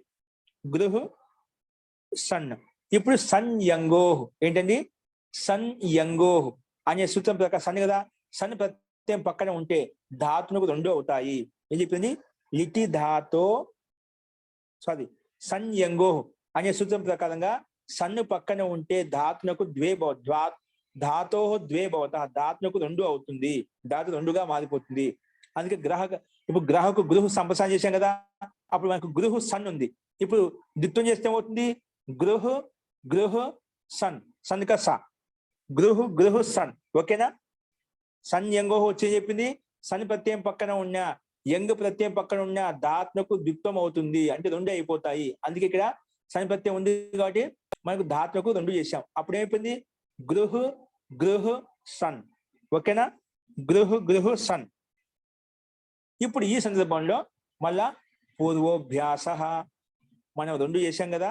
[SPEAKER 1] గృహ సన్. ఇప్పుడు సంయంగోహ్. ఏంటండి? సంయంగోహ్ అనే సూత్రం ప్రకారం సన్ కదా, సన్ ప్రత్యయం పక్కన ఉంటే ధాతువులకు రెండు అవుతాయి. ఏం చెప్పింది? లిటి ధాతో సో అది సన్ యంగో అనే సూత్రం ప్రకారంగా సన్ను పక్కన ఉంటే ధాతునకు ధాతో ద్వే భవత, ధాతునకు 2 అవుతుంది, ధాతు 2గా మారిపోతుంది. అందుకే ఇప్పుడు గ్రహకు గృహ సంప్రసారం చేశాం కదా, అప్పుడు మనకు గృహ సన్ ఉంది. ఇప్పుడు ద్విత్వం చేస్తే ఏమవుతుంది? గృహ సన్, సన్ కా సా, గృహ సన్. ఓకేనా? సన్ యంగో వచ్చి చెప్పింది, సన్ ప్రత్యయం పక్కన ఉన్న యంగ్ ప్రత్యయం పక్కన ఉన్న ధాత్నకు ద్విత్వం అవుతుంది, అంటే 2 అయిపోతాయి. అందుకే ఇక్కడ సన్ ప్రత్యయం ఉంది కాబట్టి మనకు ధాత్నకు 2 చేశాం. అప్పుడు ఏమైపోయింది? గృహ సన్. ఓకేనా? గృహ సన్. ఇప్పుడు ఈ సందర్భంలో మళ్ళా పూర్వోభ్యాస మనం 2 చేశాం కదా,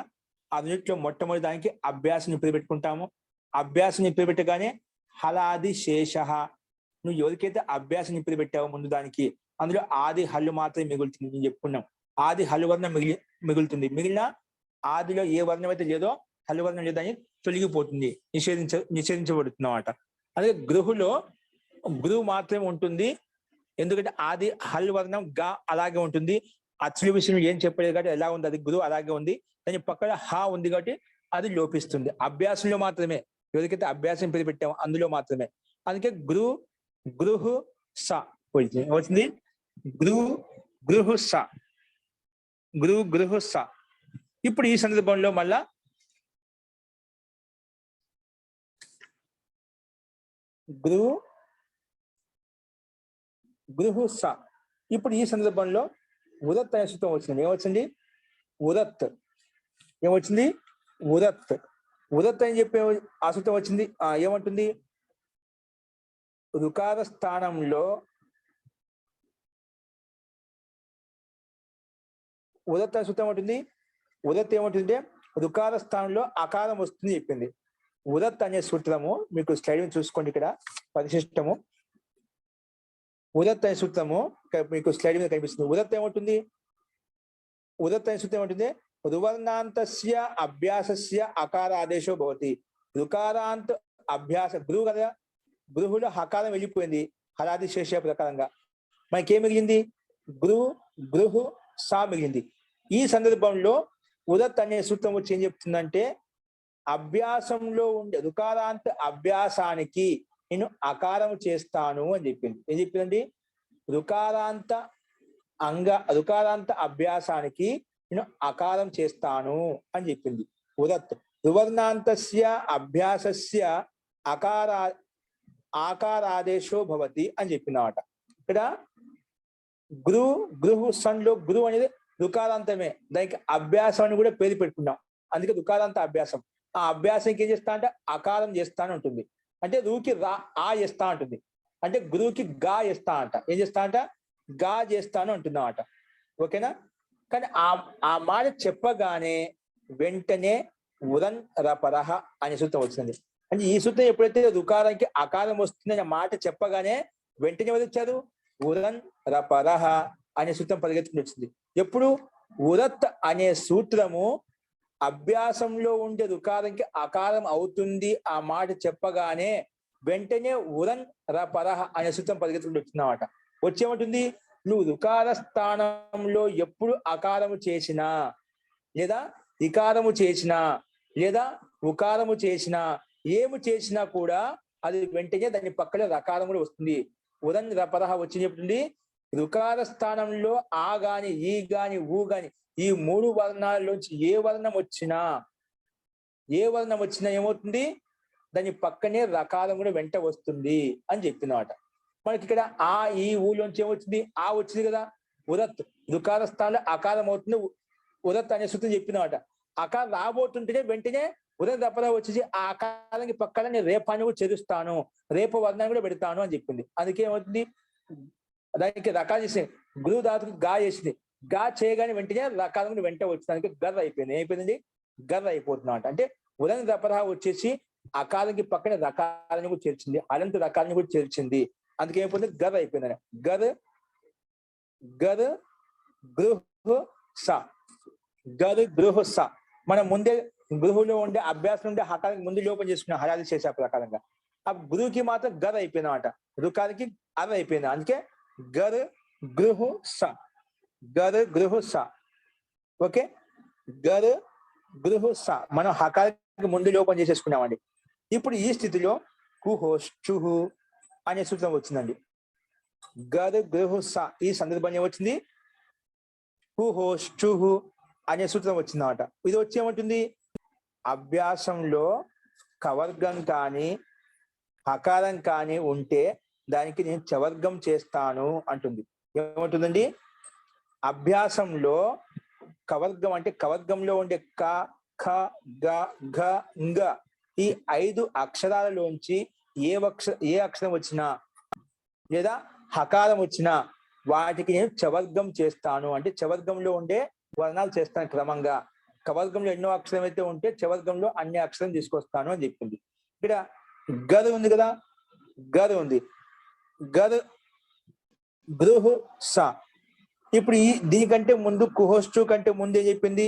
[SPEAKER 1] ఆ రెండిట్లో మొట్టమొదటి దానికి అభ్యాసం ఇప్పుడు పెట్టుకుంటాము. అభ్యాసం ఇప్పుడు పెట్టగానే హలాది శేష, నువ్వు ఎవరికైతే అభ్యాసం ఇప్పుడు పెట్టావో ముందు దానికి, అందులో ఆది హల్లు మాత్రమే మిగులుతుంది. నేను చెప్పుకున్నాం, ఆది హల్లు వర్ణం మిగులుతుంది. మిగిలిన ఆదిలో ఏ వర్ణం అయితే లేదో హల్లు వర్ణం లేదని తొలగిపోతుంది, నిషేధించబడుతుంది అన్నమాట. అదే గృహలో గృహ మాత్రమే ఉంటుంది, ఎందుకంటే ఆది హల్ వర్ణం గా అలాగే ఉంటుంది. అచ్చుల విషయం ఏం చెప్పలేదు కాబట్టి ఎలా ఉంది, అది గృహ అలాగే ఉంది. దాని పక్కన హా ఉంది కాబట్టి అది లోపిస్తుంది. అభ్యాసంలో మాత్రమే, ఎవరికైతే అభ్యాసం పేరు పెట్టామో అందులో మాత్రమే. అందుకే గృహ స వచ్చింది. గృహ స. ఇప్పుడు ఈ సందర్భంలో మళ్ళా గృహ స. ఇప్పుడు ఈ సందర్భంలో ఉదత్ అనే సూత్రం వచ్చింది. ఏమొచ్చింది? ఏమొచ్చింది? ఉదత్ అని చెప్పి ఆ సూత్రం వచ్చింది. ఏమంటుంది? రుకార స్థానంలో ఉదత్ అనే సూత్రం ఉంటుంది. ఉదత్ ఏమంటుందంటే రుకార స్థానంలో అకారం వస్తుంది చెప్పింది. ఉదత్ అనే సూత్రము మీకు స్లైడ్ చూసుకోండి, ఇక్కడ పరిశిష్టము. ఉదత్ అనే సూత్రము మీకు స్లైడ్ మీద కనిపిస్తుంది. ఉదత్ ఏమంటుంది? ఉదత్ అనే సూత్రం ఏమంటుంది? రువర్ణాంతస్య అభ్యాసస్య అకార ఆదేశో భవతి. రుకారాంత అభ్యాస గృహ కదా, గృహులో హకారం వెళ్ళిపోయింది హలాది శేష ప్రకారంగా. మనకేం మిగిలింది? గృహ సా మిగిలింది. ఈ సందర్భంలో ఉదత్ అనే సూత్రం వచ్చి ఏం చెప్తుందంటే, అభ్యాసంలో ఉండే రుకారాంత అభ్యాసానికి నేను అకారం చేస్తాను అని చెప్పింది. ఏం చెప్పిందండి? రుకారాంత అభ్యాసానికి నేను అకారం చేస్తాను అని చెప్పింది ఉదత్. రువర్ణాంతస్య అభ్యాసస్య ఆకారాదేశో భవతి అని చెప్పిందన్నమాట. ఇక్కడ గృహ సన్లో గృహ అనేది రుకారాంతమే, దానికి అభ్యాసం అని కూడా పేరు పెట్టుకున్నాం. అందుకే రుకారాంత అభ్యాసం. ఆ అభ్యాసానికి ఏం చేస్తా అంటే అకారం చేస్తాను ఉంటుంది. అంటే రూకి ఆ చేస్తా ఉంటుంది, అంటే గురువుకి గా చేస్తా అంట. ఏం చేస్తా అంట? గా చేస్తాను అంటున్నామాట. ఓకేనా? కానీ ఆ మాట చెప్పగానే వెంటనే ఉదన్ రపరహ అనే సూత్రం వచ్చింది. అంటే ఈ సూత్రం ఎప్పుడైతే రుకారానికి అకారం వస్తుందనే మాట చెప్పగానే వెంటనే వచ్చారు ఉదన్ రపరహ అనే సూత్రం పరిగెత్తుకుని వచ్చింది. ఎప్పుడు? ఉదత్ అనే సూత్రము అభ్యాసంలో ఉండే రుకారంకి అకారం అవుతుంది ఆ మాట చెప్పగానే వెంటనే ఉరన్ రపరహ అనే సూత్రం పరిగెత్తుకుంటూ వచ్చిందన్నమాట. వచ్చేమంటుంది? నువ్వు రుకార స్థానంలో ఎప్పుడు అకారము చేసినా, లేదా ఇకారము చేసినా, లేదా ఉకారము చేసినా, ఏమి చేసినా కూడా అది వెంటనే దాని పక్కన రకారం కూడా వస్తుంది. ఉరన్ రపరహ వచ్చి చెప్తుంది, రుకార స్థానంలో ఆ గాని, ఈ గాని, ఊ గాని, ఈ 3 వర్ణాల్లోంచి ఏ వర్ణం వచ్చినా ఏమవుతుంది? దాని పక్కనే రకారం కూడా వెంట వస్తుంది అని చెప్తున్నమాట. మనకి ఇక్కడ ఆ ఈ ఊలోంచి ఏమొచ్చింది? ఆ వచ్చింది కదా. ఉదత్ రుకార స్థానంలో అకారం అవుతుంది, ఉదత్ అనే సూత్రం చెప్పినమాట. అకారం రాబోతుంటేనే వెంటనే ఉదత్ రపర వచ్చేసి ఆ అకారానికి పక్కన నేను రేపాన్ని కూడా చేరుస్తాను, రేప వర్ణాన్ని కూడా పెడతాను అని చెప్పింది. అందుకే ఏమవుతుంది? దానికి రకాలు చేసింది, గురువు ధాతుకు గా చేసింది. గా చేయగానే వెంటనే రకారం వెంట వచ్చిందానికి గర్ర అయిపోయింది. ఏమైపోయింది? గర్ర అయిపోతున్నమాట. అంటే ఉదన్ రపర వచ్చేసి అకారానికి పక్కన రకాలను కూడా చేర్చింది, అనంత రకాలను కూడా చేర్చింది. అందుకే ఏమైపోతుంది? గర్ర అయిపోయిందని. గృహ స. మనం ముందే గృహలో ఉండే అభ్యాసం ఉండే హకారానికి ముందు లోపం చేసుకున్నాం హలాది చేసే ప్రకారంగా. ఆ గురువుకి మాత్రం గర్ అయిపోయింది అన్నమాట, రుకానికి అర్ అయిపోయింది. అందుకే గృహ స. ఓకే. గర్ గృహ స మనం హకారానికి ముందు లోపం చేసేసుకున్నామండి. ఇప్పుడు ఈ స్థితిలో కుహోశ్చుహు అనే సూత్రం వచ్చిందండి. గర్ గృహ స ఈ సందర్భంలో ఏమొచ్చింది? కుహోశ్చుహు అనే సూత్రం వచ్చింది అన్నమాట. ఇది వచ్చి ఏమంటుంది? అభ్యాసంలో కవర్గం కానీ హకారం కానీ ఉంటే దానికి నేను చవర్గం చేస్తాను అంటుంది. ఏమంటుందండి? అభ్యాసంలో కవర్గం అంటే కవర్గంలో ఉండే క ఖ గ ఘంగ ఈ 5 అక్షరాలలోంచి ఏ అక్షరం వచ్చినా లేదా హకారం వచ్చినా వాటికి నేను చవర్గం చేస్తాను. అంటే చవర్గంలో ఉండే వర్ణాలు చేస్తాను క్రమంగా. కవర్గంలో ఎన్నో అక్షరం అయితే ఉంటే చవర్గంలో అన్ని అక్షరం తీసుకొస్తాను అని చెప్పింది. ఇక్కడ గర్ ఉంది కదా, గర్ ఉంది. గర్ గృహ స. ఇప్పుడు దీనికంటే ముందు కుహోశ్చు కంటే ముందు ఏం చెప్పింది?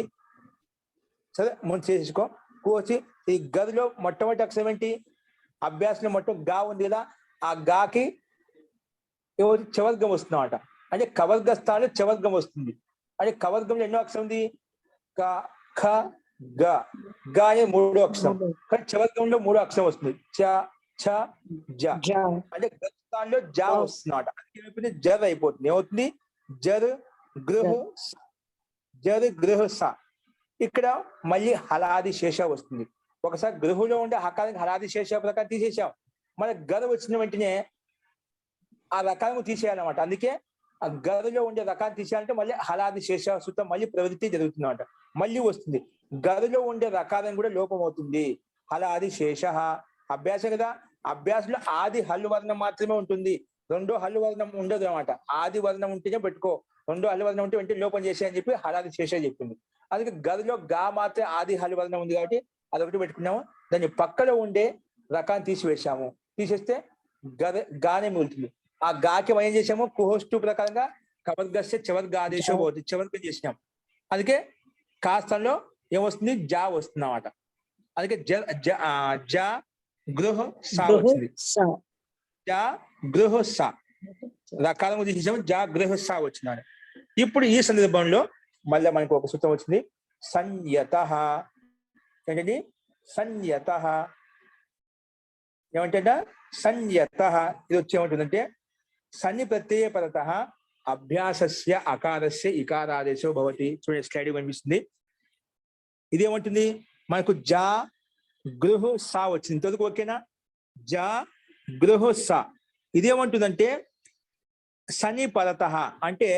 [SPEAKER 1] సరే ముందు చేసుకో. కుహోచి ఈ గదిలో మొట్టమొదటి అక్షరం ఏంటి? అభ్యాసంలో మొత్తం గా ఉంది కదా, ఆ గాకి చవర్గం వస్తుంది అన్నమాట. అంటే కవర్గ స్థానంలో చవర్గం వస్తుంది. అంటే కవర్గంలో ఎన్నో అక్షరం ఉంది? క ఖ గ. గ అనే 3వ అక్షరం, కానీ చవర్గంలో 3వ అక్షరం వస్తుంది. చ ఛ జ. అంటే స్థానంలో జా వస్తుంది అన్నమాట. అందుకే జర్ అయిపోతుంది. ఏమవుతుంది? జర్ గృహ స. జర్ గృహ స. ఇక్కడ మళ్ళీ హలాది శేష వస్తుంది. ఒకసారి గృహలో ఉండే హకారానికి హలాది శేష ప్రకారం తీసేసాం. మన గర్ వచ్చిన వెంటనే ఆ రకాలను తీసేయాలన్నమాట. అందుకే ఆ గదిలో ఉండే రకాన్ని తీసేయాలంటే మళ్ళీ హలాది శేష సూత్రం మళ్ళీ ప్రవృత్తి జరుగుతుంది అన్నమాట. మళ్ళీ వస్తుంది. గదిలో ఉండే రకారం కూడా లోపం అవుతుంది. హలాది శేష అభ్యాసం కదా, అభ్యాసంలో ఆది హల్లు వర్ణం మాత్రమే ఉంటుంది. రెండో హల్లు వర్ణం ఉండదు అనమాట. ఆది వర్ణం ఉంటేనే పెట్టుకో, రెండో హల్లు వర్ణం ఉంటే వెంటనే లోపం చేసే అని చెప్పి హలాది శేష చెప్పింది. అందుకే గదిలో గా మాత్రమే ఆది హల్లు వర్ణం ఉంది కాబట్టి అదొకటి పెట్టుకున్నాము. దాన్ని పక్కలో ఉండే రకాన్ని తీసివేసాము. తీసేస్తే గానే మిగులుతుంది. ఆ గాకి ఏం చేసాము? కుహోష్టు ప్రకారంగా కవర్గస్య చవర్గ ఆదేశం అవుతుంది, చవర్గం చేసినాం. అందుకే కాస్తంలో ఏమొస్తుంది? జా వస్తుంది అన్నమాట. అందుకే జ గృహ సా వచ్చింది. జా గృహ సా రకాలను తీసేసాము. జా గృహ సా వచ్చింది. ఇప్పుడు ఈ సందర్భంలో మళ్ళీ మనకు ఒక సూత్రం వచ్చింది. సంయత. ఏంటండి? సంయత. ఏమంటే సంయత ఇది వచ్చి ఏమంటుందంటే సన్ని ప్రత్యయ పరత అభ్యాసస్య అకారస్య ఇకారాదేశో భవతి. చూడండి స్లైడ్ కనిపిస్తుంది. ఇదేమంటుంది? మనకు జా గృహ సా వచ్చింది. ఇంతవరకు ఓకేనా? జా గృహ సా. ఇదేమంటుందంటే సని పరత అంటే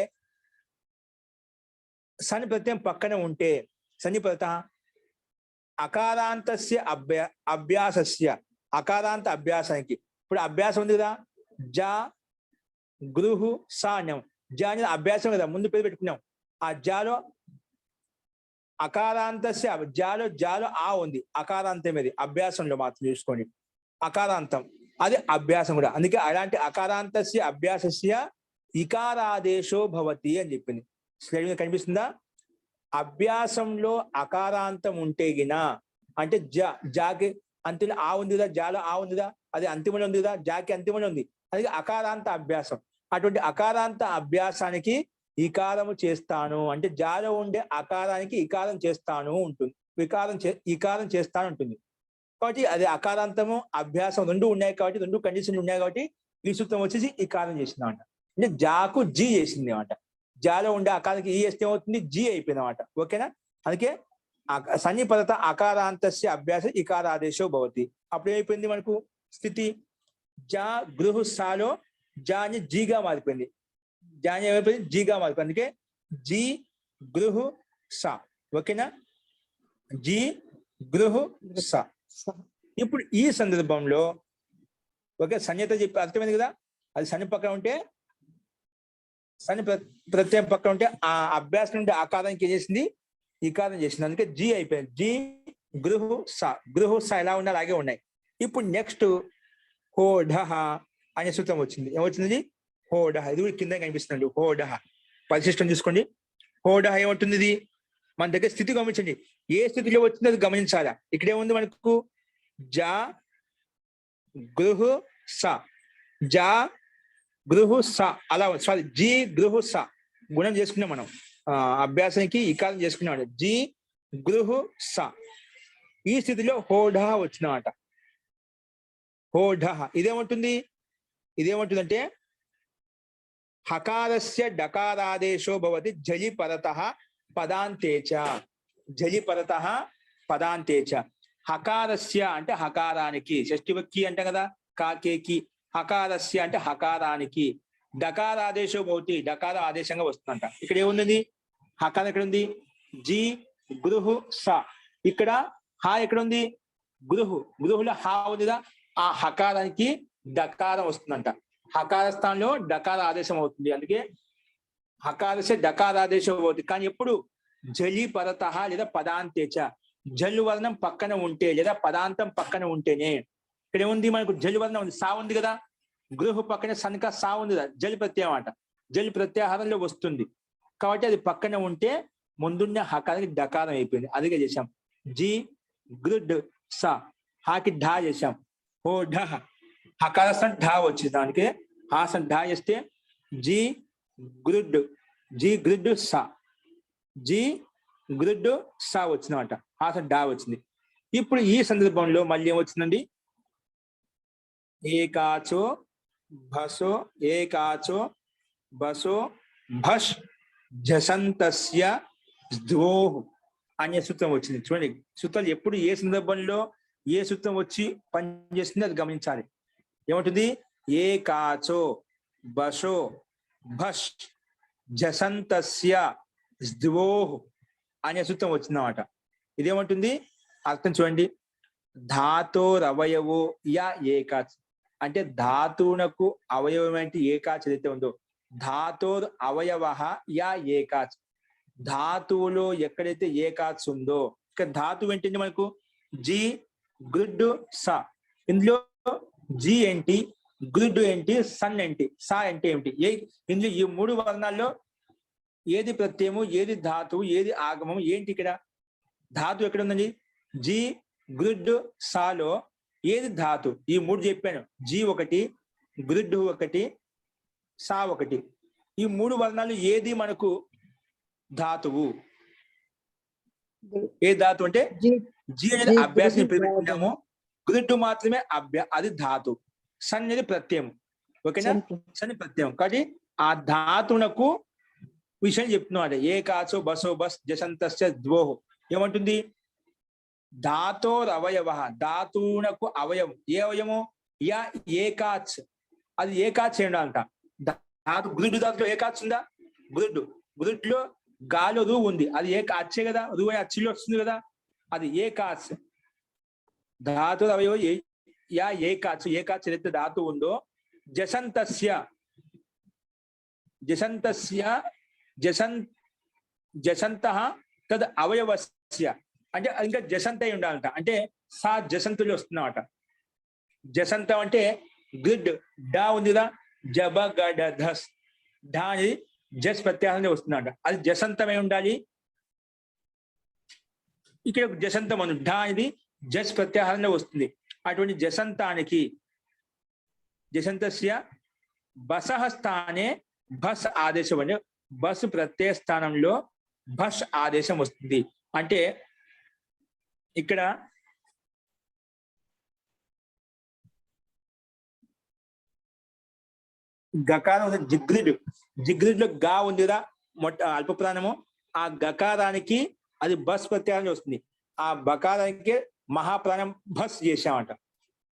[SPEAKER 1] సని ప్రత్యయం పక్కన ఉంటే సని పరత అకారాంతస్య అభ్యాసస్య అకారాంత అభ్యాసానికి. ఇప్పుడు అభ్యాసం ఉంది కదా, జా గృహు సా అన్నాం. జా అనేది అభ్యాసం కదా, ముందు పేరు పెట్టుకున్నాం. ఆ జాలో అకారాంతస్య జాలో ఆ ఉంది. అకారాంతం ఇది అభ్యాసంలో మాత్రం చూసుకోండి. అకారాంతం అది అభ్యాసం కూడా. అందుకే అలాంటి అకారాంతస్య అభ్యాసస్య ఇకారాదేశో భవతి అని చెప్పింది. స్లైడ్ మీద కనిపిస్తుందా? అభ్యాసంలో అకారాంతం ఉంటే గిన అంటే జాకి అంతిలో ఆ ఉంది కదా, జాలో ఆ ఉంది కదా, అది అంతిమంలో ఉంది కదా, జాకి అంతిమంలో ఉంది. అది అకారాంత అభ్యాసం. అటువంటి అకారాంత అభ్యాసానికి ఇకారము చేస్తాను అంటే జాలో ఉండే అకారానికి ఇకారం చేస్తాను ఉంటుంది. ఇకారం చేస్తాను ఉంటుంది. కాబట్టి అది అకారాంతము అభ్యాసం రెండు ఉన్నాయి కాబట్టి, రెండు కండిషన్లు ఉన్నాయి కాబట్టి ఈ సూత్రం వచ్చేసి ఇకారం చేసింది అనమాట. అంటే జాకు జీ చేసింది అనమాట. జాలో ఉండే అకారానికి ఈ వేస్తే ఏమవుతుంది? జీ అయిపోయింది అనమాట. ఓకేనా? అందుకే సన్నిపదత అకారాంతస్య అభ్యాస ఇకారాదేశో భవతి. అప్పుడు ఏమైపోయింది మనకు స్థితి? జా గృహ సాలో జాని జీగా మారిపోయింది. జాని ఏమైపోయింది? జీగా మారిపోయింది. అందుకే జీ గృహ సా. ఓకేనా? జీ గృహ సా. ఇప్పుడు ఈ సందర్భంలో ఓకే సన్యత చెప్పి అర్థమైంది కదా. అది సన్ని పక్కన ఉంటే సన్ని ప్రత్యయం పక్కన ఉంటే ఆ అభ్యాసం నుండి ఆకారానికి ఏం చేసింది? ఈకారం చేసింది. అందుకే జీ అయిపోయింది. జీ గృహ సా. గృహ సా ఎలా ఉన్నాయి అలాగే ఉన్నాయి. ఇప్పుడు నెక్స్ట్ హోఢః అనే సూత్రం వచ్చింది. ఏమొచ్చింది? హోఢః. ఇది కూడా కింద కనిపిస్తుంది. హోఢః పరిశిష్టం చూసుకోండి. హోఢః ఏమంటుంది? ఇది మన దగ్గర స్థితి గమనించండి. ఏ స్థితిలో వచ్చిందో అది గమనించాలా. ఇక్కడేముంది మనకు? జా గృహ సా. జా గృహ సా అలా సారీ జీ గృహ సా గుణం చేసుకున్నాం మనం. అభ్యాసానికి ఇకారం చేసుకున్నాం. జీ గృహు స. ఈ స్థితిలో హోఢ వచ్చినమాట. హోఢ ఇదేమంటుందంటే హకారస్య డకారాదేశో భవతి జలి పరతః పదాంతేచ. జలి పరతః పదాంతేచ. హకారస్య అంటే హకారానికి, షష్ఠివిభక్తి అంటాం కదా కాకేకి. హకారస్య అంటే హకారానికి, డకారాదేశో భవతి డకార ఆదేశంగా వస్తుందంట. ఇక్కడ ఏముంది? హకారం ఎక్కడ ఉంది? జి గృహు స. ఇక్కడ హా ఎక్కడ ఉంది? గృహులో హా ఉందిగా, ఆ హకారానికి డకారం వస్తుందంట. హకార స్థానంలో డకార ఆదేశం అవుతుంది. అందుకే హకారస్య డకారాదేశం అవుతుంది. కానీ ఎప్పుడు? జలి పరతః లేదా పదాంతేచ. జల్లు వర్ణం పక్కన ఉంటే లేదా పదాంతం పక్కన ఉంటేనే. ఇక్కడ ఏముంది మనకు? జలి వర్ణం ఉంది, సా ఉంది కదా. గృహ పక్కన సన్క సా ఉంది కదా, జలి ప్రత్యయం అంట. జలి ప్రత్యాహారంలో వస్తుంది కాబట్టి అది పక్కన ఉంటే ముందున్న హకారానికి డకారం అయిపోయింది. అదిగా చేశాం. జి గృడ్ స. హాకి ఢా చేశాం. ఓ ఢ. హకారస్థం ఢా వచ్చింది. దానికి హాసం ఢా చేస్తే జి గృడ్ స. జి గృడ్ స వచ్చిందన్నమాట. హాసం ఢా వచ్చింది. ఇప్పుడు ఈ సందర్భంలో మళ్ళీ ఏమొచ్చిందండి? ఏకాచో భసో ఏకాచో బసో భష్ జసంతస్య ద్వోహ్ అనే సూత్రం వచ్చింది. చూడండి, సూత్రాలు ఎప్పుడు ఏ సందర్భంలో ఏ సూత్రం వచ్చి పనిచేస్తుంది అది గమనించాలి. ఏమంటుంది? ఏకాచో బసో భష్ జసంతస్య ద్వోహ్ అనే సూత్రం వచ్చిందన్నమాట. ఇదేమంటుంది? అర్థం చూడండి. ధాతోరవయవో యా ఏకాచ్ అంటే ధాతువునకు అవయవం ఏంటి? ఏకాచ్ ఏదైతే ఉందో ధాతోర్ అవయవ యా ఏకాచ్. ధాతువులో ఎక్కడైతే ఏకాచ్ ఉందో, ఇక్కడ ధాతువు ఏంటంటే మనకు జి గృడ్ స. ఇందులో జి ఏంటి, గృడ్ ఏంటి, సన్ ఏంటి, సా అంటే ఏమిటి? ఇందులో ఈ మూడు వర్ణాల్లో ఏది ప్రత్యయము, ఏది ధాతువు, ఏది ఆగమం ఏంటి? ఇక్కడ ధాతు ఎక్కడ ఉందండి? జి గృడ్ సాలో ఏది ధాతు? ఈ మూడు చెప్పాను. జి ఒకటి, గృడ్ ఒకటి, సా ఒకటి. ఈ మూడు వర్ణాలు ఏది మనకు ధాతువు? ఏ ధాతు అంటే జి అనేది అభ్యాసం పెరుగుతున్నాము, గృడ్ మాత్రమే అది ధాతు. సన్ అనేది ప్రత్యయం. ఓకేనా? సన్ ప్రత్యయం కాబట్టి ఆ ధాతునకు విషయం చెప్తున్నాడు. ఏకాచో బసో బస్ జసంతస్య ద్వోహు. ఏమంటుంది? ధాతోర్ అవయవ. ధాతువునకు అవయవం. ఏ అవయము? యా ఏకాచ్. అది ఏకాచ్ ఉండాలంట. ధాతు గృడ్ ధాతులో ఏకాచ్ ఉందా? గృడ్ లో గాలో రూ ఉంది, అది అచ్చే కదా, రూ అని అచ్చిలో వస్తుంది కదా, అది ఏకాచ్. ధాతు అవయవం యా ఏకాచ్. ఏకాచ్ ఏదైతే ధాతు ఉందో జసంతస్య జసంతః తద్ అవయవస్య అంటే ఇంకా జసంత అయి ఉండాలంట. అంటే సా జసంతులు వస్తున్నమాట. జసంతం అంటే గుడ్ డా ఉందిదా, జబ గడ ధస్. ఢా అనేది జస్ ప్రత్యాహారంలో వస్తున్నమాట. అది జసంతమై ఉండాలి. ఇక్కడ జసంతం అని ఢా అనేది జస్ ప్రత్యాహారంలో వస్తుంది. అటువంటి జసంతానికి జసంతస్య బసహ స్థానే భస్ ఆదేశం అంటే బస్ ప్రత్యయ స్థానంలో భస్ ఆదేశం వస్తుంది. అంటే ఇక్కడ గకారం జిగ్రిడ్ లో గా ఉందిరా అల్ప ప్రాణము. ఆ గకారానికి అది బస్ ప్రత్యయాన్ని వస్తుంది. ఆ బకారానికి మహాప్రాణం భస్ చేసామంట.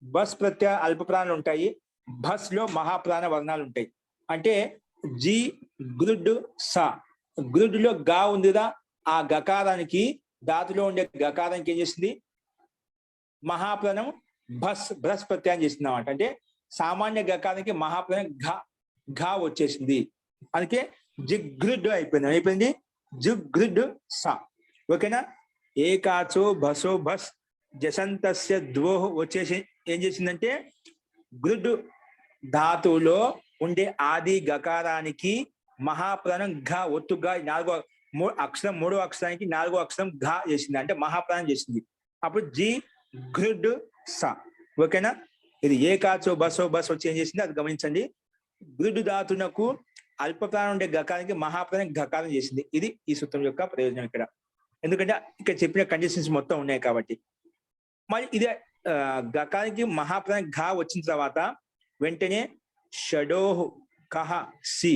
[SPEAKER 1] బస్ ప్రత్యయ అల్ప ప్రాణాలు ఉంటాయి, భస్ లో మహాప్రాణ వర్ణాలు ఉంటాయి. అంటే జి గృడ్ సా. గృడ్ లో గా ఉందిరా, ఆ గకారానికి ధాతులో ఉండే గకారానికి ఏం చేసింది? మహాప్రాణం భస్ ప్రత్యయం చేసింది అన్నమాట. అంటే సామాన్య గకారానికి మహాప్రాణం ఘా వచ్చేసింది. అందుకే జిగ్రిడ్ అయిపోయింది జిగ్రిడ్ సా. ఓకేనా? ఏకాచో భసో భస్ జసంతస్య ద్వోహ్ వచ్చేసి ఏం చేసిందంటే గృడ్ ధాతువులో ఉండే ఆది గకారానికి మహాప్రాణం ఘ ఒత్తుగా మూడో అక్షరానికి నాలుగో అక్షరం ఘ చేసింది, అంటే మహాప్రాణం చేసింది. అప్పుడు జి గృడ్ స. ఓకేనా? ఇది ఏకాచో బసో బస్ వచ్చి ఏం చేసింది అది గమనించండి. గృడ్ ధాతునకు అల్ప ప్రాణం ఉండే గకారానికి మహాప్రాణం గకారం చేసింది. ఇది ఈ సూత్రం యొక్క ప్రయోజనం. ఇక్కడ ఎందుకంటే ఇక్కడ చెప్పిన కండిషన్స్ మొత్తం ఉన్నాయి కాబట్టి. మరి ఇదే గకానికి మహాప్రాణ ఘా వచ్చిన తర్వాత వెంటనే షడోహు కహ సి,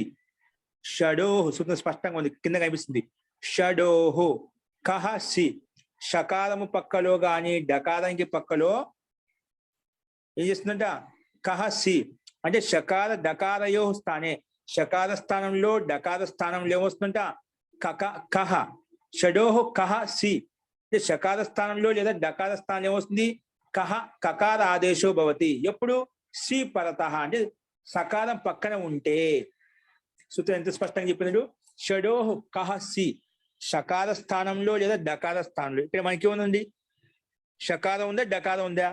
[SPEAKER 1] షడోహు సూత్రం స్పష్టంగా ఉంది, కింద కనిపిస్తుంది. షడోహు కహ సి, షకారము పక్కలో గాని డకారానికి పక్కలో ఏం చేస్తుందంట కహ సి అంటే షకార డకారయో స్థానే, షకార స్థానంలో డకార స్థానంలో ఏమొస్తుందంట కక కహ. షడోహు కహ సి అంటే షకార స్థానంలో లేదా డకార స్థానం ఏమొస్తుంది కహ కకార ఆదేశో భవతి. ఎప్పుడు సి పరతః అంటే సకారం పక్కన ఉంటే. సూత్రం ఎంత స్పష్టంగా చెప్పినాడు. షడోహు కహ సి, షకార స్థానంలో లేదా డకార స్థానంలో. ఇక్కడ మనకి ఏముంది, షకారం ఉందా డకారం ఉందా?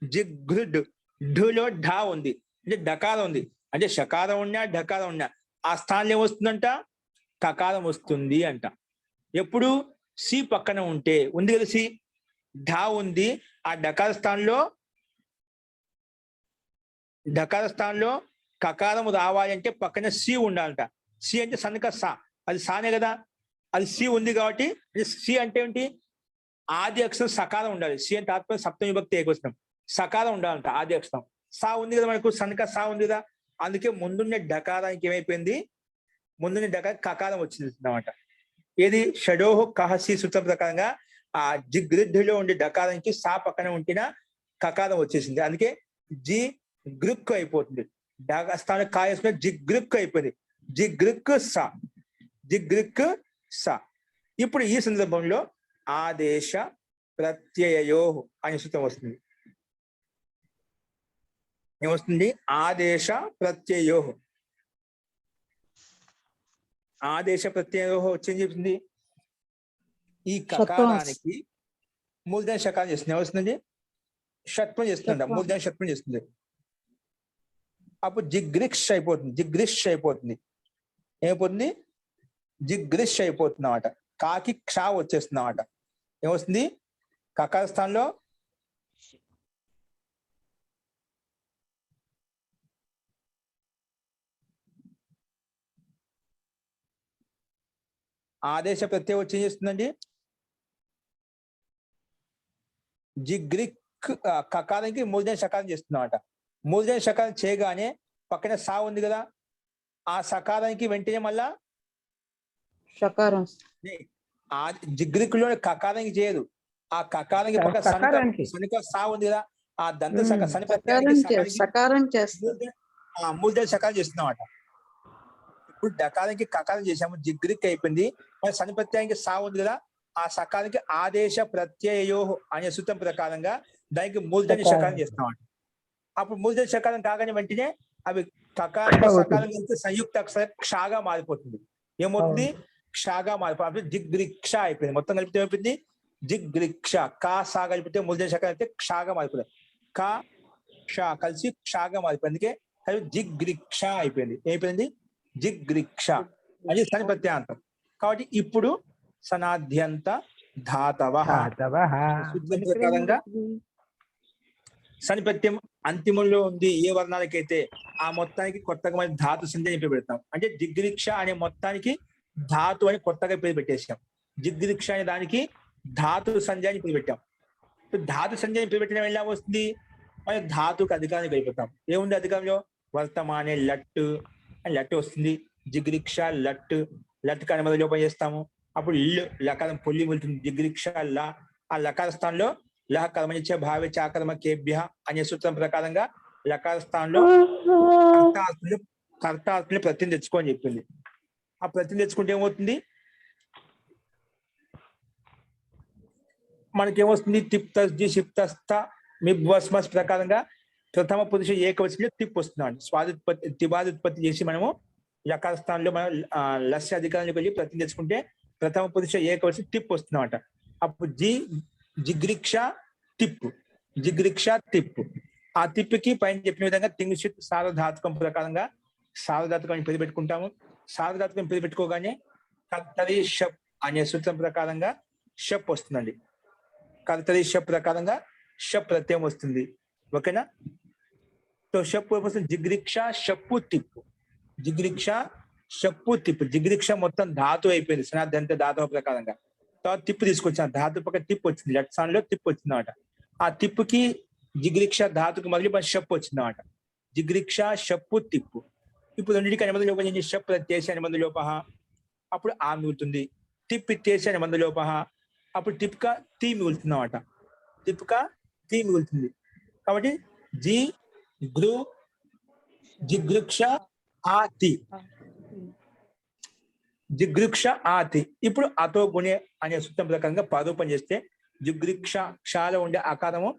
[SPEAKER 1] జిఘృడ్ ఢులో ఢా ఉంది అంటే డకారం ఉంది, అంటే షకారం ఉన్నా డకారం ఉన్నా ఆ స్థానంలో ఏమొస్తుందంట కకారం వస్తుంది అంట. ఎప్పుడు సి పక్కన ఉంటే. ఉంది కదా సి, ఢా ఉంది, ఆ డకార స్థానంలో కకారం రావాలి అంటే పక్కన సి ఉండాలంట. సి అంటే సన్నక సా, అది సానే కదా, అది సి ఉంది కాబట్టి. సి అంటే ఏంటి, ఆది అక్షరం సకారం ఉండాలి. సి అంటే ఆత్మ సప్తమి విభక్తి ఏకవచనం, సకారం ఉండాలంట ఆది అక్షరం. సా ఉంది కదా మనకు, సన్నక సా ఉంది కదా, అందుకే ముందున్న డకారానికి ఏమైపోయింది, ముందున్న డకారం కకారం వచ్చింది అన్నమాట. ఏది షడోహు కహసి సూత్రం ప్రకారంగా ఆ జిగ్రిడ్లో ఉండే డకారానికి సా పక్కన ఉంటిన కకారం వచ్చేసింది. అందుకే జి గ్రిక్ అయిపోతుంది. స్థానం కాయస్మే జిగ్రిక్ అయిపోయింది. జిగ్రిక్ సా, జిగ్రిక్ సా. ఇప్పుడు ఈ సందర్భంలో ఆదేశ ప్రత్యయయో అనే సూత్రం వస్తుంది. ఏమొస్తుంది, ఆదేశ ప్రత్యయో. ఆదేశ ప్రత్యయో వచ్చేది చెప్తుంది. ఈ కకారానికి మూలధన షకారం చేస్తుంది. ఏమొస్తుందండి, షట్పం చేస్తుందంట, మూలధన షట్పం చేస్తుంది. అప్పుడు జిగ్రిష్ అయిపోతుంది, జిగ్రిష్ అయిపోతుంది. ఏమైపోతుంది, జిగ్రిష్ అయిపోతుంది అన్నమాట. కాకి క్షా వచ్చేస్తుంది అన్నమాట. ఏమొస్తుంది, కకార స్థానంలో ఆదేశ ప్రత్యయం వచ్చి ఏం చేస్తుందండి, జిగ్రిక్ కకారానికి మూలధన షకారం చేస్తుందన్నమాట. మూలధన షకారం చేయగానే పక్కన సా ఉంది కదా, ఆ సకారానికి వెంటనే మళ్ళా
[SPEAKER 3] షకారం.
[SPEAKER 1] ఆ జిగ్రిక్ లో కకారానికి చేయదు, ఆ కకారానికి పక్క సనిక సా ఉంది కదా, ఆ దంత
[SPEAKER 3] సకారం చేస్తుంది,
[SPEAKER 1] మూలధన షకారం చేస్తుందన్నమాట. ఇప్పుడు డకారానికి కకారం చేసాము, జిగ్రిక్ అయిపోయింది. మరి సని ప్రత్యయానికి సా ఉంది కదా, ఆ సకారానికి ఆదేశ ప్రత్యయో అనే సూత్రం ప్రకారంగా దానికి మూలధన షకారం చేస్తామంట. అప్పుడు మూలధన షకారం కాగానే వెంటనే అవి కకారం సకారం సంయుక్త అక్షర క్షాగా మారిపోతుంది. ఏమవుతుంది, క్షాగా మారిపోతుంది. జిగ్రిక్ష అయిపోయింది. మొత్తం కలిపితే ఏమైపోయింది, జిగ్రిక్ష. కా సా కలిపితే మూలధన షకారం అయితే క్షాగా మారిపోతుంది. కా క్షా కలిసి క్షాగా మారిపోయింది. అందుకే జిగ్రిక్ష అయిపోయింది. ఏమైపోయింది, జిగ్రిక్ష. అది సని ప్రత్యాంతం. కాబట్టి ఇప్పుడు సనాద్యంత ధాతవ ప్రకారంగా సని ప్రత్యయం అంతిమంలో ఉంది ఏ వర్ణాలకైతే ఆ మొత్తానికి కొత్తగా మనం ధాతు సంధ్య అని పేరు పెడతాం. అంటే జిగ్రిక్ష అనే మొత్తానికి ధాతు అని కొత్తగా పేరు పెట్టేసాం. జిగ్రిక్ష అనే దానికి ధాతు సంధ్య అని పేరు పెట్టాం. ధాతు సంధ్య అని పేరు పెట్టడం ఎలా వస్తుంది, మనం ధాతుకు అధికారాన్ని కలిపిస్తాం. ఏముంది అధికారంలో, వర్తమానే లట్టు అని లట్టు వస్తుంది. జిగ్రిక్ష లట్టు, లట్టు కానీ మొదలు లోపం చేస్తాము. అప్పుడు లకారం పొల్లి వెళ్తుంది. జిగ్రిక్ష లా, ఆ లకార స్థానంలో లహ కర్మనిచ్చ భావే చాకర్మకేభ్య అనే సూత్రం ప్రకారంగా లకార స్థానంలో కర్తార్థులు ప్రత్యయం తెచ్చుకోని చెప్పింది. ఆ ప్రత్యయం తెచ్చుకుంటే ఏమవుతుంది, మనకేమొస్తుంది, తిప్తస్జి షిప్తస్థ మిబ్వస్మస్ ప్రకారంగా ప్రథమ పురుష ఏకవచనంలో తిప్ వస్తున్నాడు. స్వాదుత్పత్తి తిబాదుత్పత్తి చేసి మనము లకార స్థానంలో మనం లస్య అధికారానికి వెళ్ళి ప్రత్యయం తెచ్చుకుంటే ప్రథమ పురుష ఏకవచనం టిప్ వస్తుందన్నమాట. అప్పుడు జిగ్రిక్ష తిప్పు, జిగ్రిక్ష తిప్పు. ఆ తిప్పుకి పైన చెప్పిన విధంగా తింగ్షిత్ సార్వధాతుకం ప్రకారంగా సార్వధాతుకం పేరు పెట్టుకుంటాము. సార్వధాతుకం పేరు పెట్టుకోగానే కర్తరి షప్ అనే సూత్రం ప్రకారంగా షప్ వస్తుందండి. కర్తరి షప్ ప్రకారంగా షప్ ప్రత్యయం వస్తుంది. ఓకేనా. సో షప్ వస్తుంది, జిగ్రిక్ష షప్పు తిప్పు, జిగ్రిక్ష షప్పు తిప్పు. జిగ్రిక్ష మొత్తం ధాతు అయిపోయింది సనాద్యంత ధాతువు ప్రకారంగా. తర్వాత తిప్పు తీసుకొచ్చాం, ధాతు పక్క తిప్పు వచ్చింది, లెఫ్ట్ హ్యాండ్ లో తిప్పు వచ్చింది అనమాట. ఆ తిప్పుకి జిగ్రిక్ష ధాతుకు మళ్ళీ మన షప్పు వచ్చింది అనమాట. జిగ్రిక్ష షప్పు తిప్పు. ఇప్పుడు రెండింటికి అనుబంధ లోపం చేసి షప్ ప్రత్యేసి అనుబంధ లోప, అప్పుడు ఆ మిగులుతుంది. తిప్ ఇత్యేసి అనుబంధ లోప, అప్పుడు టిప్క తీ మిగులుతుంది అనమాట. టిప్క తీ మిగులుతుంది. కాబట్టి జి గృ జిగృక్ష ఆతి, జిగృక్ష ఆతి. ఇప్పుడు అతో గుణే అనే సూత్రం ప్రకారంగా పదరూపం చేస్తే జిగృక్ష క్షాలో ఉండే ఆకారము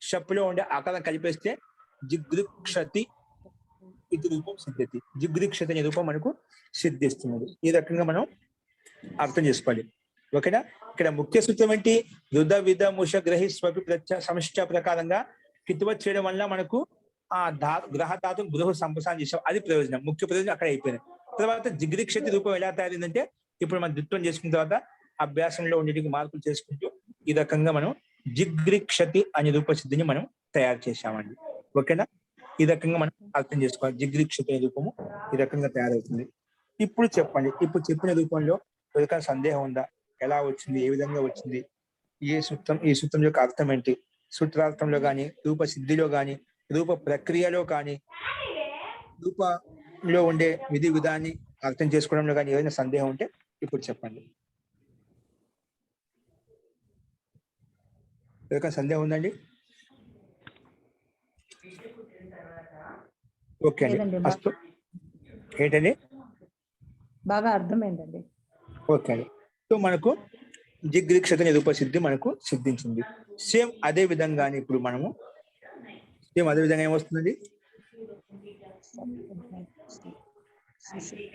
[SPEAKER 1] షప్పులో ఉండే ఆకారం కలిపేస్తే జిగృక్షతి ఇది రూపం సిద్ధితి. జిగృక్షతి అనే రూపం మనకు సిద్ధిస్తున్నది. ఈ రకంగా మనం అర్థం చేసుకోవాలి. ఓకేనా? ఇక్కడ ముఖ్య సూత్రం ఏంటి? రుద విధ ముష గ్రహి స్వపి సమిష్ట ప్రకారంగా కితువత్ చేయడం వల్ల మనకు ఆ గ్రహ ధాతు గృహ సంప్రసారం చేసాం, అది ప్రయోజనం. ముఖ్య ప్రయోజనం అక్కడ అయిపోయింది. తర్వాత జిగ్రిక్షతి రూపం ఎలా తయారైందంటే ఇప్పుడు మనం ద్విత్వం చేసుకున్న తర్వాత అభ్యాసంలో ఉండేటికి మార్పులు చేసుకుంటూ ఈ రకంగా మనం జిగ్రిక్షతి అనే రూప సిద్ధిని మనం తయారు చేశామండి. ఓకేనా? ఈ రకంగా మనం అర్థం చేసుకోవాలి. జిగ్రిక్షతి అనే రూపము ఈ రకంగా తయారవుతుంది. ఇప్పుడు చెప్పండి, ఇప్పుడు చెప్పిన రూపంలో ఎవరికైనా సందేహం ఉందా? ఎలా వచ్చింది, ఏ విధంగా వచ్చింది, ఏ సూత్రం, ఈ సూత్రం యొక్క అర్థం ఏంటి, సూత్రార్థంలో కానీ రూప సిద్ధిలో కానీ రూప ప్రక్రియలో కానీ రూపంలో ఉండే విధి విధాన్ని అర్థం చేసుకోవడంలో కానీ ఏదైనా సందేహం ఉంటే ఇప్పుడు చెప్పండి. ఎవరికైనా సందేహం ఉందండి? ఓకే అండి, ఫస్ట్ ఏంటండి?
[SPEAKER 4] బాగా అర్థమైందండి.
[SPEAKER 1] ఓకే అండి. సో మనకు జిగ్రిక్షత రూప సిద్ధి మనకు సిద్ధించింది. సేమ్ అదే విధంగానే ఇప్పుడు మనము సేమ్ అదే విధంగా ఏమొస్తుందండి?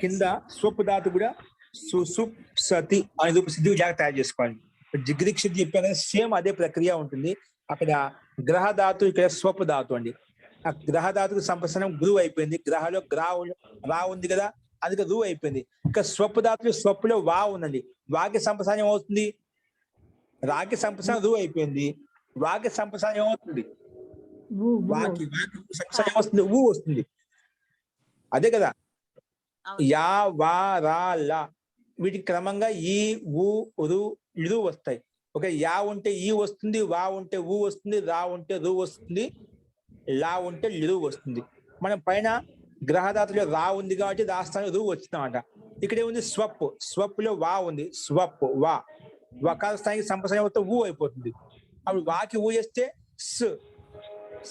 [SPEAKER 1] కింద స్వప్ ధాతు కూడా సుసుప్ సతి అనే రూప సిద్ధి జాగ్రత్త తయారు చేసుకోవాలి. జిగ్రిక్షత చెప్పాను కదా, సేమ్ అదే ప్రక్రియ ఉంటుంది. అక్కడ గ్రహ ధాతు, ఇక్కడ స్వప్ ధాతు అండి. ఆ గ్రహ ధాతుకు సంప్రసనం గురువు అయిపోయింది, గ్రహలో రా ఉంది కదా, అందుకే రు అయిపోయింది. ఇంకా స్వప్ ధాతులు స్వప్లో వా ఉందండి. వాకి సంప్రసారం ఏమవుతుంది? రాకి సంప్రసారం రు అయిపోయింది, వాకి సంప్రసారం ఏమవుతుంది? వాకి సంప్రసారం ఏమొస్తుంది? ఊ వస్తుంది. అదే కదా, యా వా రా లా వీటికి క్రమంగా ఈ ఊ రు లు వస్తాయి. ఓకే, యా ఉంటే ఈ వస్తుంది, వా ఉంటే ఊ వస్తుంది, రా ఉంటే రు వస్తుంది, లా ఉంటే లిరు వస్తుంది. మనం పైన గ్రహదాతులో రా ఉంది కాబట్టి రాస్తాను రు వచ్చిందన్నమాట. ఇక్కడ ఏముంది? స్వప్, స్వప్ లో వా ఉంది, స్వప్ వా, వకాల స్థాయికి సంప్రసారం అవుతే ఊ అయిపోతుంది. అప్పుడు వాకి ఊ చేస్తే స్,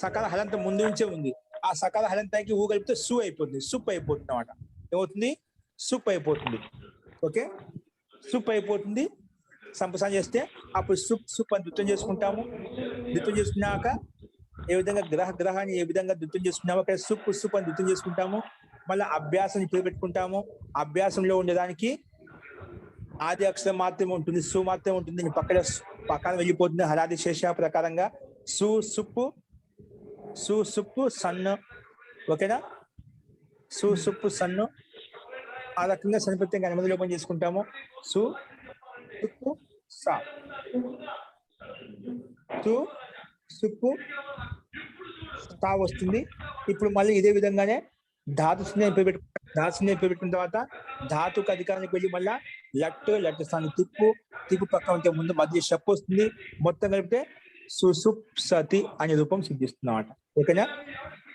[SPEAKER 1] సకాల హలంత ముందు నుంచే ఉంది, ఆ సకాల హలంతానికి ఊ కలిపితే సు అయిపోతుంది, సుప్ అయిపోతుంది అన్నమాట. ఏమవుతుంది? సుప్ అయిపోతుంది. ఓకే, సుప్ అయిపోతుంది. సంప్రసారం చేస్తే అప్పుడు సుప్ అని ద్విత్వం చేసుకుంటాము. ద్విత్వం చేసుకున్నాక ఏ విధంగా గ్రహాన్ని ఏ విధంగా ద్విత్వం చేసుకున్నాము, అక్కడ సుప్ అని ద్విత్వం చేసుకుంటాము. మళ్ళీ అభ్యాసం పేరు పెట్టుకుంటాము. అభ్యాసంలో ఉండేదానికి ఆది అక్షరం మాత్రమే ఉంటుంది, సు మాత్రమే ఉంటుంది. పక్కన వెళ్ళిపోతుంది హలాది శేష ప్రకారంగా. సు సుప్పు సన్ను. ఓకేనా? సు సుప్పు సన్ను ఆ రకంగా సనిప్రత్యయంగా అనుమతి లోపం చేసుకుంటాము. సు సుప్పు సా, సు సుప్పు సా వస్తుంది. ఇప్పుడు మళ్ళీ ఇదే విధంగానే ధాతు పెట్టుకున్న తర్వాత ధాతుకు అధికారానికి వెళ్ళి మళ్ళా లట్టు స్థానం తిప్పు పక్క ఉంటే ముందు మధ్య షప్ వస్తుంది. మొత్తం కలిపితే సుసుప్ సతి అనే రూపం సిద్ధిస్తుంది అన్నమాట. ఓకేనా?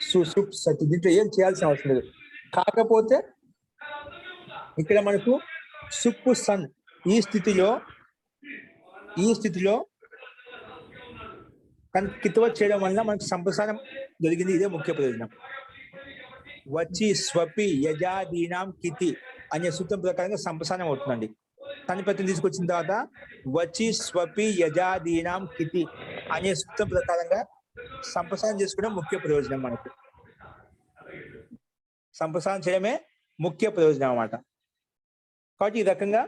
[SPEAKER 1] సుసుప్ సతి. దీంట్లో ఏం చేయాల్సిన అవసరం లేదు. కాకపోతే ఇక్కడ మనకు సుప్పు సన్ ఈ స్థితిలో కితువ చేయడం వల్ల మనకు సంప్రసారం జరిగింది. ఇదే ముఖ్య ప్రయోజనం. వచ్చి స్వపి యజాదీనాం కితి అనే సూత్రం ప్రకారంగా సంప్రసారం అవుతుందండి. తనిపత్యం తీసుకొచ్చిన తర్వాత వచ్చి స్వపి యజాదీనాం కితి అనే సూత్రం ప్రకారంగా సంప్రసారం చేసుకోవడం ముఖ్య ప్రయోజనం. మనకు సంప్రసారం చేయడమే ముఖ్య ప్రయోజనం అన్నమాట. కాబట్టి ఈ రకంగా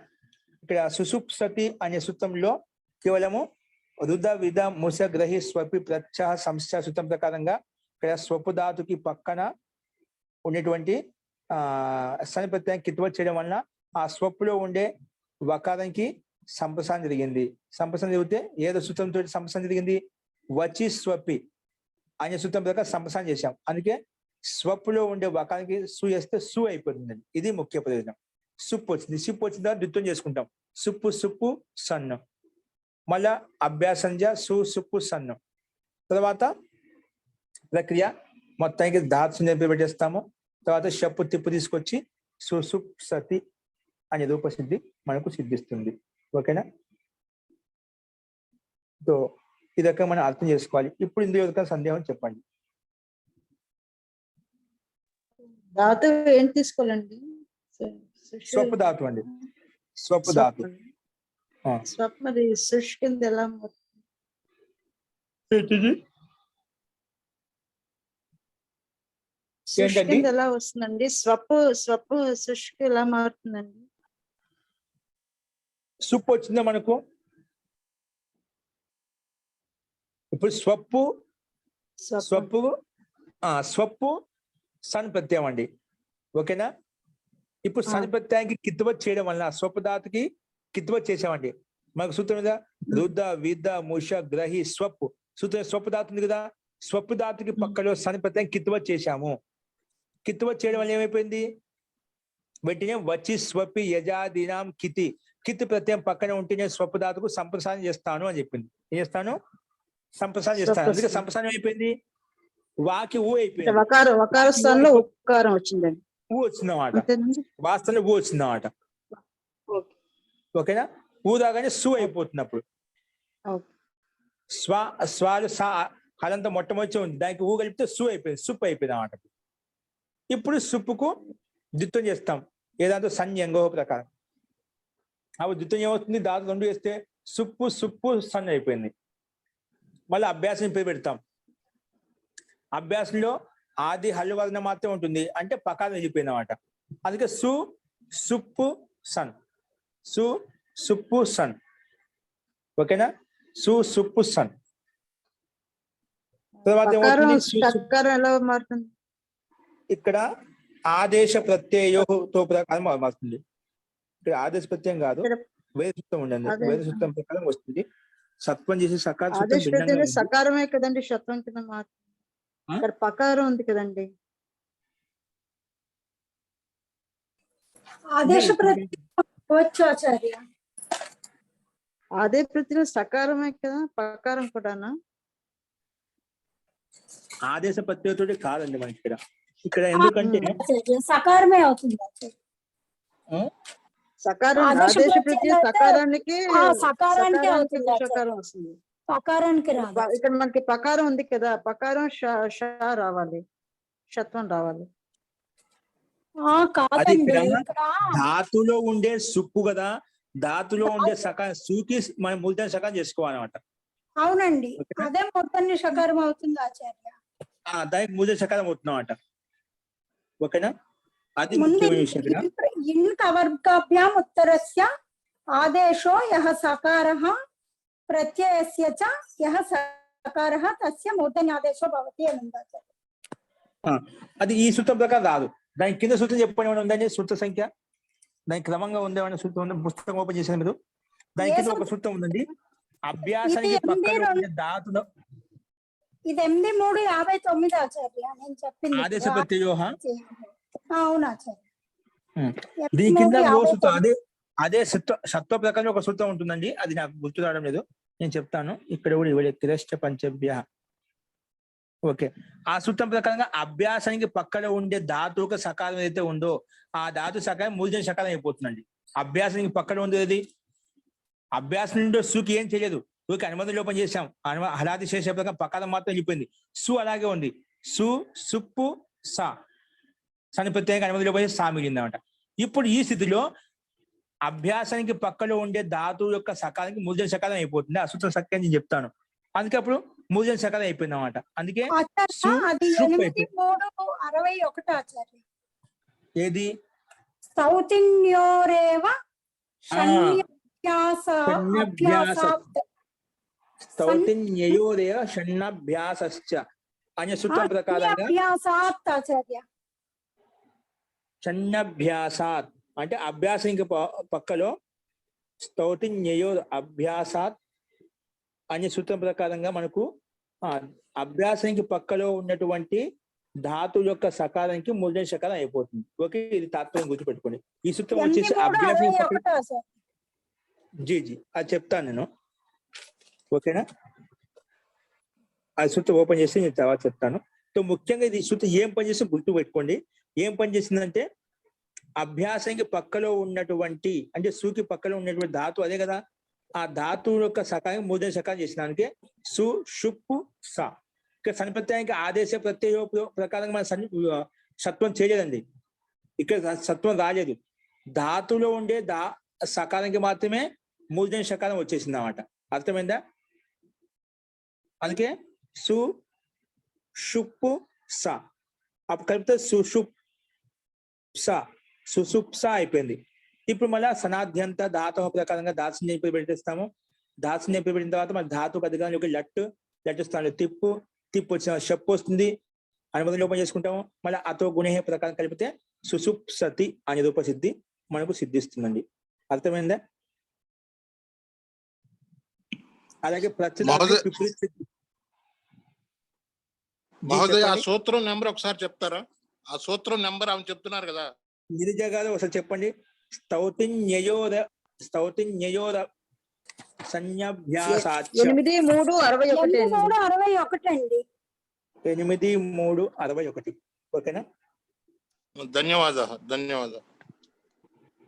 [SPEAKER 1] ఇక్కడ సుసుప్ సతి అనే సూత్రంలో కేవలము రుద విధ ముస గ్రహి స్వపి ప్రత్యహ సంస్థ సూత్రం ప్రకారంగా ఇక్కడ స్వపు ధాతుకి పక్కన ఉండేటువంటి సని ప్రత్యయం కిత్వ చేయడం వలన ఆ స్వప్పులో ఉండే వకారానికి సంప్రసారం జరిగింది. సంప్రసారం జరిగితే ఏదో సూత్రంతో సంప్రసారం జరిగింది? వచ్చి స్వపి అనే సూత్రం ప్రకారం సంప్రసారం చేశాం. అందుకే స్వప్పులో ఉండే వకారానికి సు వేస్తే సు అయిపోతుందండి. ఇది ముఖ్య ప్రయోజనం. సుప్పు వచ్చింది. సుప్పు వచ్చిన తర్వాత ద్విత్వం చేసుకుంటాం. సుప్పు సుప్పు సన్ను. మళ్ళా అభ్యాసంజ సు సుప్పు సన్ను. తర్వాత ప్రక్రియ మొత్తానికి ధాతు పెట్టేస్తాము. తర్వాత షప్పు తిప్పు తీసుకొచ్చి సుసుప్ సతి అనే రూపసిద్ధి మనకు సిద్ధిస్తుంది. ఓకేనా? సో ఇదొక మనం అర్థం చేసుకోవాలి. ఇప్పుడు ఇందులో యొక్క సందేహం చెప్పండి.
[SPEAKER 3] ధాతు ఏం తీసుకోవాలండి?
[SPEAKER 1] స్వప్పు ధాతు అండి. స్వప్పు ధాతు.
[SPEAKER 3] స్వప్ మరి సృష్ కింద ఎలా సృష్ కింద ఎలా వస్తుందండి? స్వప్పు సృష్కి ఎలా మారుతుందండి?
[SPEAKER 1] సుప్పు వచ్చిందా మనకు? ఇప్పుడు స్వప్పు సన్ ప్రత్యయం అండి. ఓకేనా? ఇప్పుడు సన్ ప్రత్యయానికి కిత్వత్ చేయడం వల్ల స్వప్పు ధాతుకి కిత్వత్ చేసామండి. మనకు సూత్రం మీద రుద్ద విద్ద ముష గ్రహి స్వప్పు సూత్రం. స్వప్పు ధాతు ఉంది కదా, స్వప్పు ధాతుకి పక్కలో సన్ ప్రత్యయం కిత్వత్ చేశాము. కిత్వత్ చేయడం వల్ల ఏమైపోయింది? వెంటనే వచ్చి స్వపి యజాదీనాం కితి కిత్ ప్రత్యయం పక్కన ఉంటే నేను స్వప్పు ధాతుకు సంప్రసారం చేస్తాను అని చెప్పింది. ఏం చేస్తాను? సంప్రసారం చేస్తాను. అందుకే సంప్రసారం అయిపోయింది. వాకి ఊ అయిపోయింది.
[SPEAKER 3] వకార స్థానంలో ఉకారం వచ్చిందండి.
[SPEAKER 1] ఊ వచ్చిందన్నమాట. వాస్తవంలో ఊ వచ్చిందన్నమాట. ఓకేనా? ఊ రాగానే సు అయిపోతుంది. అప్పుడు స్వాలు సా అదంతా మొట్టమొదటి ఉంది, దానికి ఊ కలిపితే సు అయిపోయింది. సుప్పు అయిపోయింది అన్నమాట. ఇప్పుడు సుప్పుకు ద్విత్వం చేస్తాం ఏదాంతో సంయంగో ప్రకారం. అప్పుడు ద్విత్వం ఏమవుతుంది? దాదాపు 2 వేస్తే సుప్పు సుప్పు సన్ అయిపోయింది. మళ్ళీ అభ్యాసం పేరు పెడతాం. అభ్యాసంలో ఆది హల్లు వర్ణ మాత్రం ఉంటుంది, అంటే పకారం వెళ్ళిపోయింది అన్నమాట. అందుకే సు సుప్పు సన్. సు సుప్పు సన్. ఓకేనా? సు సుప్పు సన్. తర్వాత
[SPEAKER 3] ఎలా మారుతుంది?
[SPEAKER 1] ఇక్కడ ఆదేశ ప్రత్యయోతో ప్రకారం మారుతుంది. ఇక్కడ ఆదేశ ప్రత్యయం కాదు, వేద సూత్రం ఉండండి. వేద సూత్రం ప్రకారం వస్తుంది. సత్వం చేసి సకారం
[SPEAKER 3] సకారమే కదండి శత్వం కింద మారుతుంది. ఇక్కడ పకారం ఉంది కదండి.
[SPEAKER 5] ఆదేశ ప్రత్యయ
[SPEAKER 3] అదే ప్రతి సకారమే కదా, పకారం కూడానా?
[SPEAKER 1] ఆదేశ ప్రత్యయతోటి కాదండి మనకి ఇక్కడ ఎందుకంటే
[SPEAKER 5] సకారమే అవుతుంది.
[SPEAKER 3] సకారం ఆదేశ ప్రత్యయ సకారానికి సకారం వస్తుంది.
[SPEAKER 5] పకారానికి రాదు.
[SPEAKER 3] ఇక్కడ మనకి పకారం ఉంది కదా, పకారం రావాలి, శత్వం రావాలి.
[SPEAKER 1] ధాతులో ఉండే సుప్పు కదా, ధాతులో ఉండే సకారం సూకి మనం మూలధన సకారం చేసుకోవాలన్నమాట.
[SPEAKER 5] అవునండి, అదే మొత్తాన్ని సకారం అవుతుంది ఆచార్య.
[SPEAKER 1] దానికి మూలధన సకారం అవుతుందన్నమాట. ఓకేనా? అది
[SPEAKER 5] ఇన్ కవర్గాభ్యాం ఉత్తరస్య ఆదేశో యః సకారః ప్రత్యయస్య చ యః సకారః తస్య మూర్ధన్యాదేశో భవతి అని ఉంది ఆచార్య.
[SPEAKER 1] అది ఈ సూత్రం ప్రకారం రాదు. దాని కింద సూత్రం చెప్పండి ఏమైనా ఉందండి? సూత్ర సంఖ్య దానికి క్రమంగా ఉందేమైనా సూత్రం ఉందా? పుస్తకం ఓపెన్ చేసిన మీరు దాని కింద ఒక సూత్రం ఉందండి. అభ్యాసానికి పక్కన ఉండే ధాతులో
[SPEAKER 5] ఇది 8359 ఆచార్య నేను చెప్పింది.
[SPEAKER 1] ఆదేశ ప్రత్యయోహ.
[SPEAKER 5] అవును ఆచార్య.
[SPEAKER 1] దీని కింద ఓ సూత్రం అదే సత్వ ప్రకారం ఒక సూత్రం ఉంటుందండి. అది నాకు గుర్తు రావడం లేదు, నేను చెప్తాను. ఇక్కడ కూడా ఇవ్వలేదు. తిరశ్చ పంచభ్య. ఓకే, ఆ సూత్రం ప్రకారంగా అభ్యాసానికి పక్కన ఉండే ధాతువుక సకాలం ఏదైతే ఉందో ఆ ధాతు సకాలం మూలధన సకాలం అయిపోతుందండి. అభ్యాసానికి పక్కన ఉండేది అభ్యాసం నుండి సుకి ఏం చేయలేదు. ఊరికి అనుబంధ లోపం చేశాం. హలాది శేష ప్రకారం పకారం మాత్రం వెళ్ళిపోయింది. సు అలాగే ఉంది. సు సుప్పు సా సని ప్రత్యేక అనుబంధ లోపం సా మిగిలింది అనమాట. ఇప్పుడు ఈ స్థితిలో అభ్యాసానికి పక్కలో ఉండే ధాతువు యొక్క సకాలానికి మూలధన సకాలం అయిపోతుంది. అసూత్ర సత్యం నేను చెప్తాను. అందుకే అప్పుడు మూలధన సకాలం అయిపోయింది అనమాట. అందుకే ఏది స్తౌతిన్యయోరేవ షణ్ణభ్యాసశ్చ అనే సూత్రం ప్రకారంగా షణ్ణభ్యాసాత్ అంటే అభ్యాసానికి పక్కలో స్తౌతిన్యయో అభ్యాసాత్ అనే సూత్రం ప్రకారంగా మనకు అభ్యాసానికి పక్కలో ఉన్నటువంటి ధాతు యొక్క సకారానికి మూర్ధన్య సకారం అయిపోతుంది. ఓకే, ఇది తాత్పర్యం గుర్తుపెట్టుకోండి. ఈ సూత్రం
[SPEAKER 5] ఎన్ని
[SPEAKER 1] వచ్చేసి
[SPEAKER 5] కూడా
[SPEAKER 1] అభ్యాసం
[SPEAKER 5] 61 సార్.
[SPEAKER 1] జీ అది చెప్తాను నేను. ఓకేనా, ఆ సూత్రం ఓపెన్ చేసి నేను తర్వాత చెప్తాను. సో ముఖ్యంగా ఇది సూత్రం ఏం పని చేసి గుర్తు పెట్టుకోండి. ఏం పని చేసిందంటే అభ్యాసానికి పక్కలో ఉన్నటువంటి అంటే సూకి పక్కలో ఉన్నటువంటి ధాతు అదే కదా, ఆ ధాతువు యొక్క సకారం మూర్ధన్య సకారం చేసినానికి సు షుప్పు సా. ఇక్కడ సన్నిప్రత్యయానికి ఆదేశ ప్రత్యయ ప్రకారంగా మన సత్వం చేయలేదండి. ఇక్కడ సత్వం రాలేదు. ధాతులో ఉండే సకారానికి మాత్రమే మూర్ధన్య సకారం వచ్చేసింది అన్నమాట. అర్థమైందా? అందుకే సు షుప్పు సా అప్పుడు కలిపితే సుషుప్స సుషుప్స అయిపోయింది. ఇప్పుడు మళ్ళీ సనాద్యంత ధాతు ప్రకారంగా దాసుని పెట్టేస్తాము. దాసుని పెట్టిన తర్వాత మన ధాతు అధికారం ఒక లట్టు స్థానంలో తిప్పు వచ్చిన షప్పు వస్తుంది. అనుమతి లోపం చేసుకుంటాము. మళ్ళీ అతో గుణే ప్రకారం కలిపితే సుషుప్సతి అనే రూప సిద్ధి మనకు సిద్ధిస్తుందండి. అర్థమైందా? అలాగే
[SPEAKER 6] మహోదయ, ఆ సూత్రం నెంబర్ ఒకసారి చెప్తారా? ఆ సూత్రం నెంబర్ ఆమె చెప్తున్నారు కదా,
[SPEAKER 1] నిజగారు ఒకసారి చెప్పండి. స్తౌతిన్యయోర సన్యాభ్యాసాచ
[SPEAKER 5] 8:3:61 అండి.
[SPEAKER 1] 8:3:61. ఓకేనా?
[SPEAKER 6] ధన్యవాదాలు.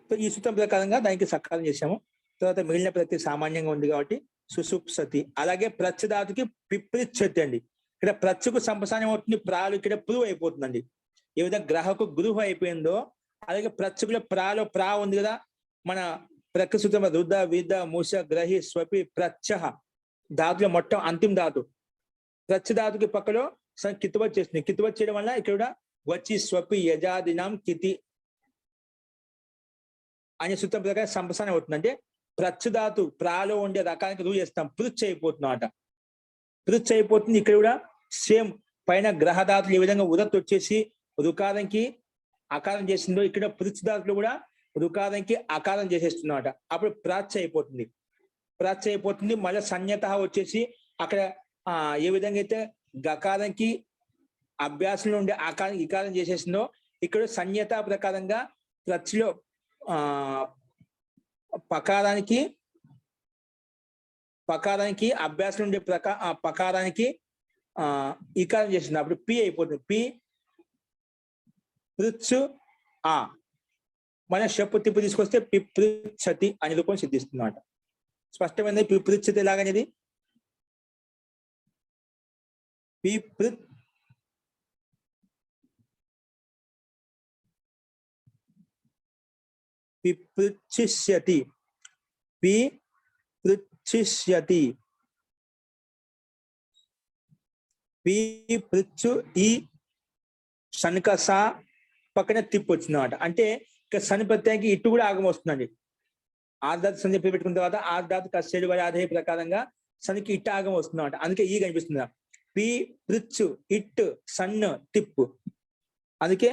[SPEAKER 1] ఈ సూత్రం ప్రకారంగా దానికి సకారం చేశాము. తర్వాత మిగిలిన ప్రతి సామాన్యంగా ఉంది కాబట్టి సుసుప్సతి. అలాగే ప్రత్యధాతుకి పిప్రిచ్చతి అండి. ఇక్కడ ప్రత్యకు సంపసానం అవుతుంది, ప్రాలు ఇక్కడ పురువు అయిపోతుందండి. ఏ విధంగా గ్రహకు గురువు అయిపోయిందో అలాగే ప్రత్యకులో ప్రాలో ప్రా ఉంది కదా, మన ప్రకృతం రుద విద మూస గ్రహి స్వపి ప్రత్యహ ధాతులో మొత్తం అంతిమ ధాతు ప్రత్యధాతుకి పక్కలో కితువత్ చేస్తుంది. కితువత్ చేయడం వల్ల ఇక్కడ వచ్చి స్వపి యజాదినాం కితి అనే సూత్రం ప్రకారం సంపసానం అవుతుంది. అంటే ప్రత్యధాతు ప్రాలో ఉండే రకానికి రూ చేస్తాం, పృచ్ఛ అయిపోతుందన్నమాట. పృచ్ఛ అయిపోతుంది. ఇక్కడ కూడా సేమ్ పైన గ్రహధాతులు ఏ విధంగా ఉదత్ వచ్చేసి రుకారంకి అకారం చేసిందో ఇక్కడ పృచ్ఛధాతులు కూడా రుకారంకి అకారం చేసేస్తున్నమాట. అప్పుడు ప్రాచ్ఛ అయిపోతుంది. మళ్ళీ సన్యత వచ్చేసి అక్కడ ఏ విధంగా అయితే గకారంకి అభ్యాసంలో ఉండే ఆకారం ఇకారం చేసేసిందో ఇక్కడ సన్యత ప్రకారంగా ప్రత్యలో పకారానికి అభ్యాసం ఉండే పకారానికి ఈకారం చేసింది. అప్పుడు పి అయిపోతుంది. పి పృచ్చు ఆ మన షప్పు తిప్పు తీసుకొస్తే పిపృచ్చతి అనే రూపం సిద్ధిస్తుందన్నమాట. స్పష్టమైనది. పిపృచ్చతి ఎలాగనేది పిపృచ్చిష్యతి పిపృచ్చు ఈ శనకస పక్కన తిప్పు వచ్చిందన్నమాట. అంటే ఇక సని ప్రత్యయానికి ఇటు కూడా ఆగం వస్తుందండి. ఆర్ధాతు సని చెప్పి పెట్టుకున్న తర్వాత ఆర్ధాతు కస్సేడు ఆదే ప్రకారంగా సనికి ఇట్టు ఆగం వస్తుందన్నమాట. అందుకే ఈ కనిపిస్తుంది. పి పృచ్చు ఇట్ సన్ తిప్పు. అందుకే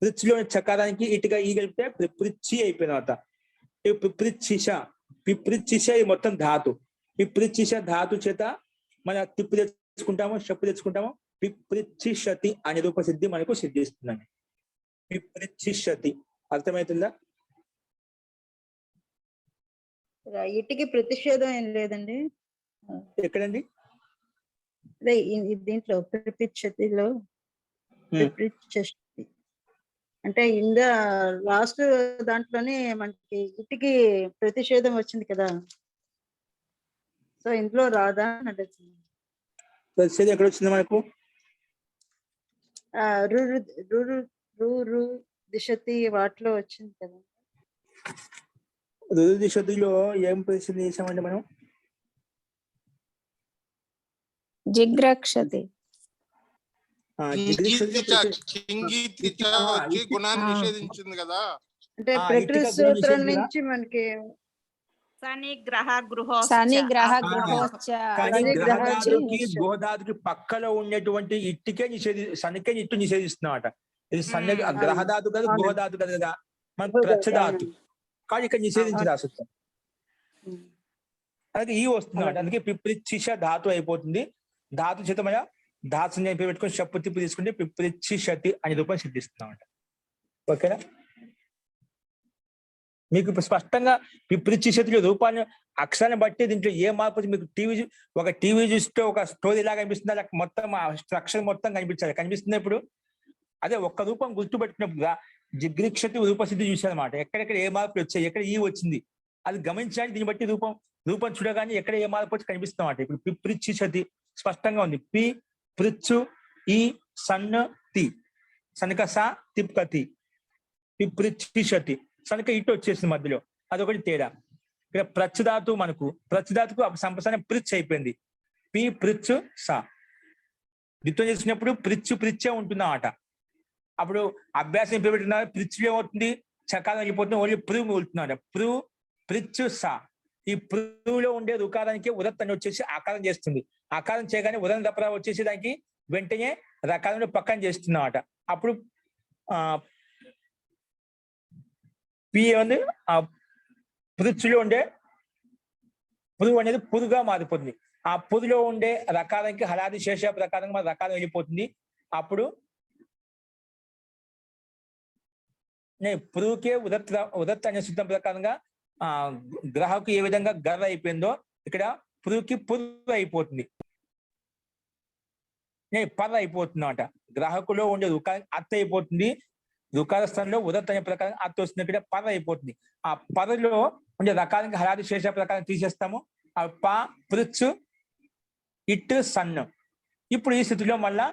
[SPEAKER 1] పృచ్చులోని చకారానికి ఇటుగా ఈ కలిపితే పృచ్చి అయిపోయిన తర్వాత పిపృచ్చిష ఇది మొత్తం ధాతు. పిపృచ్చిష ధాతు చేత మన తిప్పు తెచ్చుకుంటాము, షప్పు తెచ్చుకుంటాము. పిపృచ్చిషతి అనే రూప సిద్ధి మనకు సిద్ధిస్తుందండి. పిపృచ్చిషతి అర్థమవుతుందా?
[SPEAKER 3] ఇటుకి ప్రతిషేధం ఏం లేదండి
[SPEAKER 1] ఎక్కడండి?
[SPEAKER 3] అదే దీంట్లో ప్రతిక్షతిలో అంటే ఇంద లాస్ట్ దాంట్లోనే మనకి ఇటుకి ప్రతిషేధం వచ్చింది కదా, సో ఇందులో రాదా అని అడుగుతుంది.
[SPEAKER 1] ప్రతిషేధం ఎక్కడ వచ్చింది మనకు?
[SPEAKER 3] దిశతి వాటిలో వచ్చింది కదా.
[SPEAKER 1] దిశతిలో ఏం ప్రతిషేధం చేసామండి మనం?
[SPEAKER 2] జిగ్రక్షతి.
[SPEAKER 6] గుణాన్ని నిషేధించింది కదా.
[SPEAKER 3] అంటే ప్రకృతి సూత్రం నుంచి మనకి
[SPEAKER 1] గోధాతుకి పక్కలో ఉండేటువంటి ఇట్టుకే సనికే ఇట్టు నిషేధిస్తున్నమాట. ఇది సన్న గ్రహధాతు కదా, గోధాతు కదా, మన ప్రత్యధాతు కానీ ఇక్కడ నిషేధించి రాసిస్తాం. అలాగే ఈ వస్తున్నమాట. అందుకే పిపృచ్చిష ధాతు అయిపోతుంది. ధాతు చేతమయ ధాతు సంజ్ఞ పెట్టుకొని షప్పు తిప్పు తీసుకుంటే పిప్రిచ్చిషతి అనే రూపం సిద్ధిస్తున్నామంట. ఓకేనా? మీకు ఇప్పుడు స్పష్టంగా పిప్రిచ్చిషతిలో రూపాన్ని అక్షరాన్ని బట్టి దీంట్లో ఏ మార్పు మీకు ఒక టీవీ చూస్తే ఒక స్టోరీ లాగా కనిపిస్తుంది, అలా మొత్తం అక్షరం మొత్తం కనిపించాలి. కనిపిస్తుంది ఇప్పుడు అదే ఒక్క రూపం గుర్తుపెట్టినప్పుడు జిగ్రీక్షతి రూపసిద్ధి చూసారన్నమాట. ఎక్కడెక్కడ ఏ మార్పులు వచ్చాయి, ఎక్కడ ఈ వచ్చింది అది గమనించడానికి దీన్ని బట్టి రూపం చూడగానే ఎక్కడ ఏ మార్పు వచ్చి కనిపిస్తున్నమాట. ఇప్పుడు పిప్రిచ్చిషతి స్పష్టంగా ఉంది. పి పృచ్చు ఈ సన్న తి సనక సా తిప్కతి పిప్రిచ్చిషతి సనక ఇటు వచ్చేసింది మధ్యలో, అదొకటి తేడా. ఇక్కడ ప్రచ్ఛధాతు ప్రచ్ఛధాతుకు సంప్రసారం ప్రిచ్ అయిపోయింది. పి పృచ్చు సా ద్విత్వం చేసినప్పుడు ప్రిచ్చే ఉంటుందన్నమాట. అప్పుడు అభ్యాసం పెట్టిన ప్రిచ్చులు ఏమవుతుంది, చకారం వెళ్ళిపోతుంది, ఓన్లీ ప్రువ్ మిగులుతున్నాడు. ప్రిచ్చు సా ఈ ప్రువులో ఉండే రుకారానికి ఉదత్ అని వచ్చేసి ఆకారం చేస్తుంది. ఆకారం చేయగానే ఉదయం దపరా వచ్చేసి దానికి వెంటనే రకాలను పక్కన చేస్తున్నమాట. అప్పుడు పి ఏముంది, ఆ పృచ్చులో ఉండే పురుగు అనేది పురుగా మారిపోతుంది. ఆ పురులో ఉండే రకాలకి హలాది శేష ప్రకారంగా మన రకాలం వెళ్ళిపోతుంది. అప్పుడు పురుగుకే ఉదత్ అనే సూత్రం ప్రకారంగా గ్రహకు ఏ విధంగా గర్ర అయిపోయిందో ఇక్కడ పురుగుకి పురుగు అయిపోతుంది, పర్ర అయిపోతుంది అన్నమాట. గ్రాహకులో ఉండే అత్త అయిపోతుంది, రుకార స్థానంలో ఉదత్ అనే ప్రకారం అత్త వస్తుంది, ఇక్కడ పర్ర అయిపోతుంది. ఆ పర్రలో ఉండే రకాలకి హలాది శేష ప్రకారం తీసేస్తాము. ఆ పా పృచ్చు ఇట్ సన్ను. ఇప్పుడు ఈ స్థితిలో మళ్ళా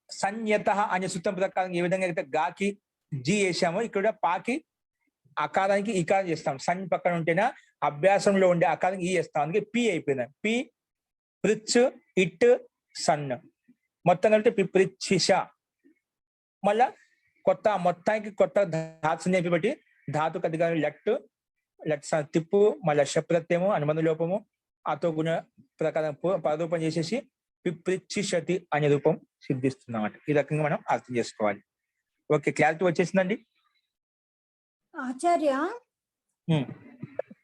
[SPEAKER 1] సన్యత అనే సూత్రం ప్రకారం ఏ విధంగా అయితే గాకి జీ వేసామో ఇక్కడ పాకి అకారానికి ఈకారం చేస్తాం. సన్ పక్కన ఉంటేనే అభ్యాసంలో ఉండే అకారానికి ఈ వేస్తాం, అందుకే పి అయిపోయింది. పి పృచ్ ఇట్ సన్ మొత్తం కలిపితే పిప్రిచ్చిష. మళ్ళా మొత్తానికి కొత్త ధాతు చెప్పి బట్టి ధాతు కదిగా లట్ తిప్పు, మళ్ళీ శప్రత్యము అనుబంధ లోపము ఆతో గుణ ప్రకారం పదరూపం చేసేసి పిప్రిచ్చిషతి అనే రూపం సిద్ధిస్తున్నమాట. ఈ రకంగా మనం అర్థం చేసుకోవాలి. ఓకే, క్లారిటీ వచ్చేసిందండి.
[SPEAKER 5] ఆచార్య,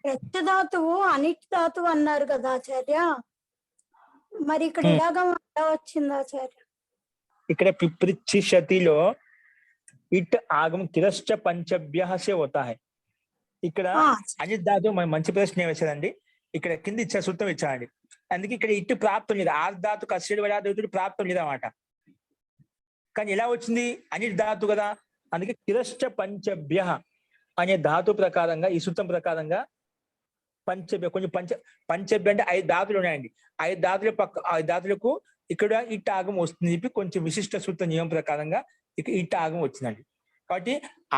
[SPEAKER 5] ప్రత్యధాతువు అనిట్ ధాతువు అన్నారు కదా ఆచార్య, మరి ఇక్కడ ఇలాగా వచ్చింది ఆచార్య?
[SPEAKER 1] ఇక్కడ పిప్రిచ్చిషతిలో ఇట్ ఆగం తిరశ్చ పంచభ్య సే హోతా హై. ఇక్కడ అనిట్ ధాతువు మంచి ప్రశ్న వేసారండి. ఇక్కడ కింద ఇచ్చే సూత్రం ఇచ్చారండి. అందుకే ఇక్కడ ఇటు ప్రాప్తం లేదు, ఆర్ధాతు కస్యుడు వడాతుడు ప్రాప్తం లేదన్నమాట. కానీ ఎలా వచ్చింది, అనిట్ ధాతు కదా, అందుకే తిరశ్చ పంచభ్య అనే ధాతు ప్రకారంగా ఈ సూత్రం ప్రకారంగా పంచభ్య పంచభ్య అంటే 5 ధాతులు ఉన్నాయండి. 5 ధాతులకు ఇక్కడ ఇట్ ఆగం వస్తుంది చెప్పి కొంచెం విశిష్ట సూత్ర నియమం ప్రకారంగా ఇక్కడ ఇట్ ఆగం వచ్చిందండి. కాబట్టి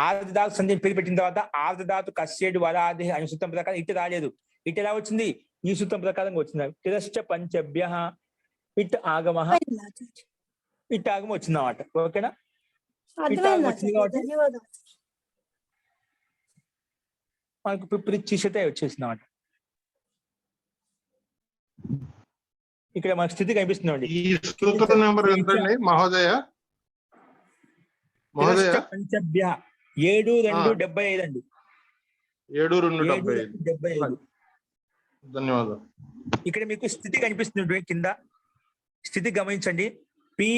[SPEAKER 1] ఆర్ధ ధాతు సంధ్య పేరు పెట్టిన తర్వాత ఆర్ధ ధాతు కస్యుడు వడాది అనే సూత్రం ప్రకారం ఇటు రాలేదు. ఇటు ఎలా వచ్చింది, ఈ సూత్రం ప్రకారంగా వచ్చింది. తిరశ్చ పంచభ్య ఇట్ ఆగమ ఇట్ ఆగం వచ్చింది అన్నమాట. ఓకేనా? ఇట్ ఆగం వచ్చింది కాబట్టి మనకు పిప్రిచ్చిషతే వచ్చేసింది అన్నమాట. ఇక్కడ మన స్థితి కనిపిస్తుంది.
[SPEAKER 6] ఈ సూత్ర నెంబర్ ఎంతండి మహోదయ?
[SPEAKER 1] పంచభ్య 7275 అండి.
[SPEAKER 6] 7275. ధన్యవాదాలు.
[SPEAKER 1] ఇక్కడ మీకు స్థితి కనిపిస్తుంది కింద. స్థితి గమనించండి. పి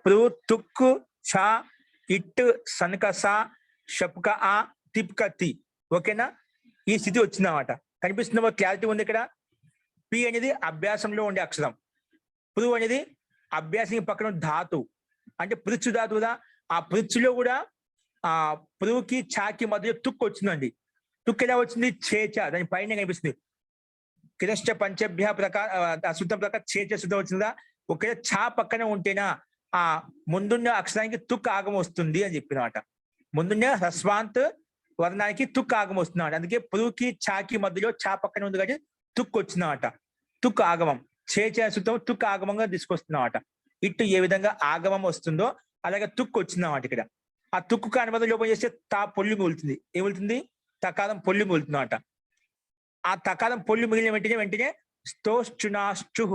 [SPEAKER 1] పృ తుక్ ఛ ఇట్ సనక సా షప్క ఆ తిప్క తి. ఓకేనా? ఈ స్థితి వచ్చిందన్నమాట. కనిపిస్తుందో క్లారిటీ ఉంది. ఇక్కడ పి అనేది అభ్యాసంలో ఉండే అక్షరం, పృ అనేది అభ్యాసం పక్కన ధాతు అంటే పృచ్చు ధాతువుదా. ఆ పృచ్చులో కూడా ఆ పృకి ఛాకి మధ్య తుక్కు వచ్చిందండి. తుక్కు ఎలా వచ్చింది, చేచ, దాని పైన కనిపిస్తుంది. కిరశ్చ పంచభ్య ప్రకారం సూత్రం ప్రకారం చేచ శుద్ధం వచ్చిందా. ఒకే ఛా పక్కన ఉంటేనా ఆ ముందున్న అక్షరానికి తుక్ ఆగం వస్తుంది అని చెప్పినమాట. ముందున్న హ్రస్వాంత్ వర్ణానికి తుక్ ఆగం వస్తున్నాడు. అందుకే పృకి ఛాకి మధ్యలో ఛా పక్కన ఉంది కాబట్టి తుక్కు వచ్చిందన్నమాట. తుక్ ఆగమం చేచ సూత్రం తుక్ ఆగమంగా తీసుకొస్తున్నమాట. ఇటు ఏ విధంగా ఆగమం వస్తుందో అలాగే తుక్కు వచ్చిందన్నమాట. ఇక్కడ ఆ తుక్కు అనుబంధ లోపం చేస్తే తా పొల్లి మిగులుతుంది. ఏమిగులుతుంది, తకారం పొల్లి మిగులుతుందన్నమాట. ఆ తకారం పొల్లి మిగిలిన వెంటనే స్తోశ్చునాశ్చు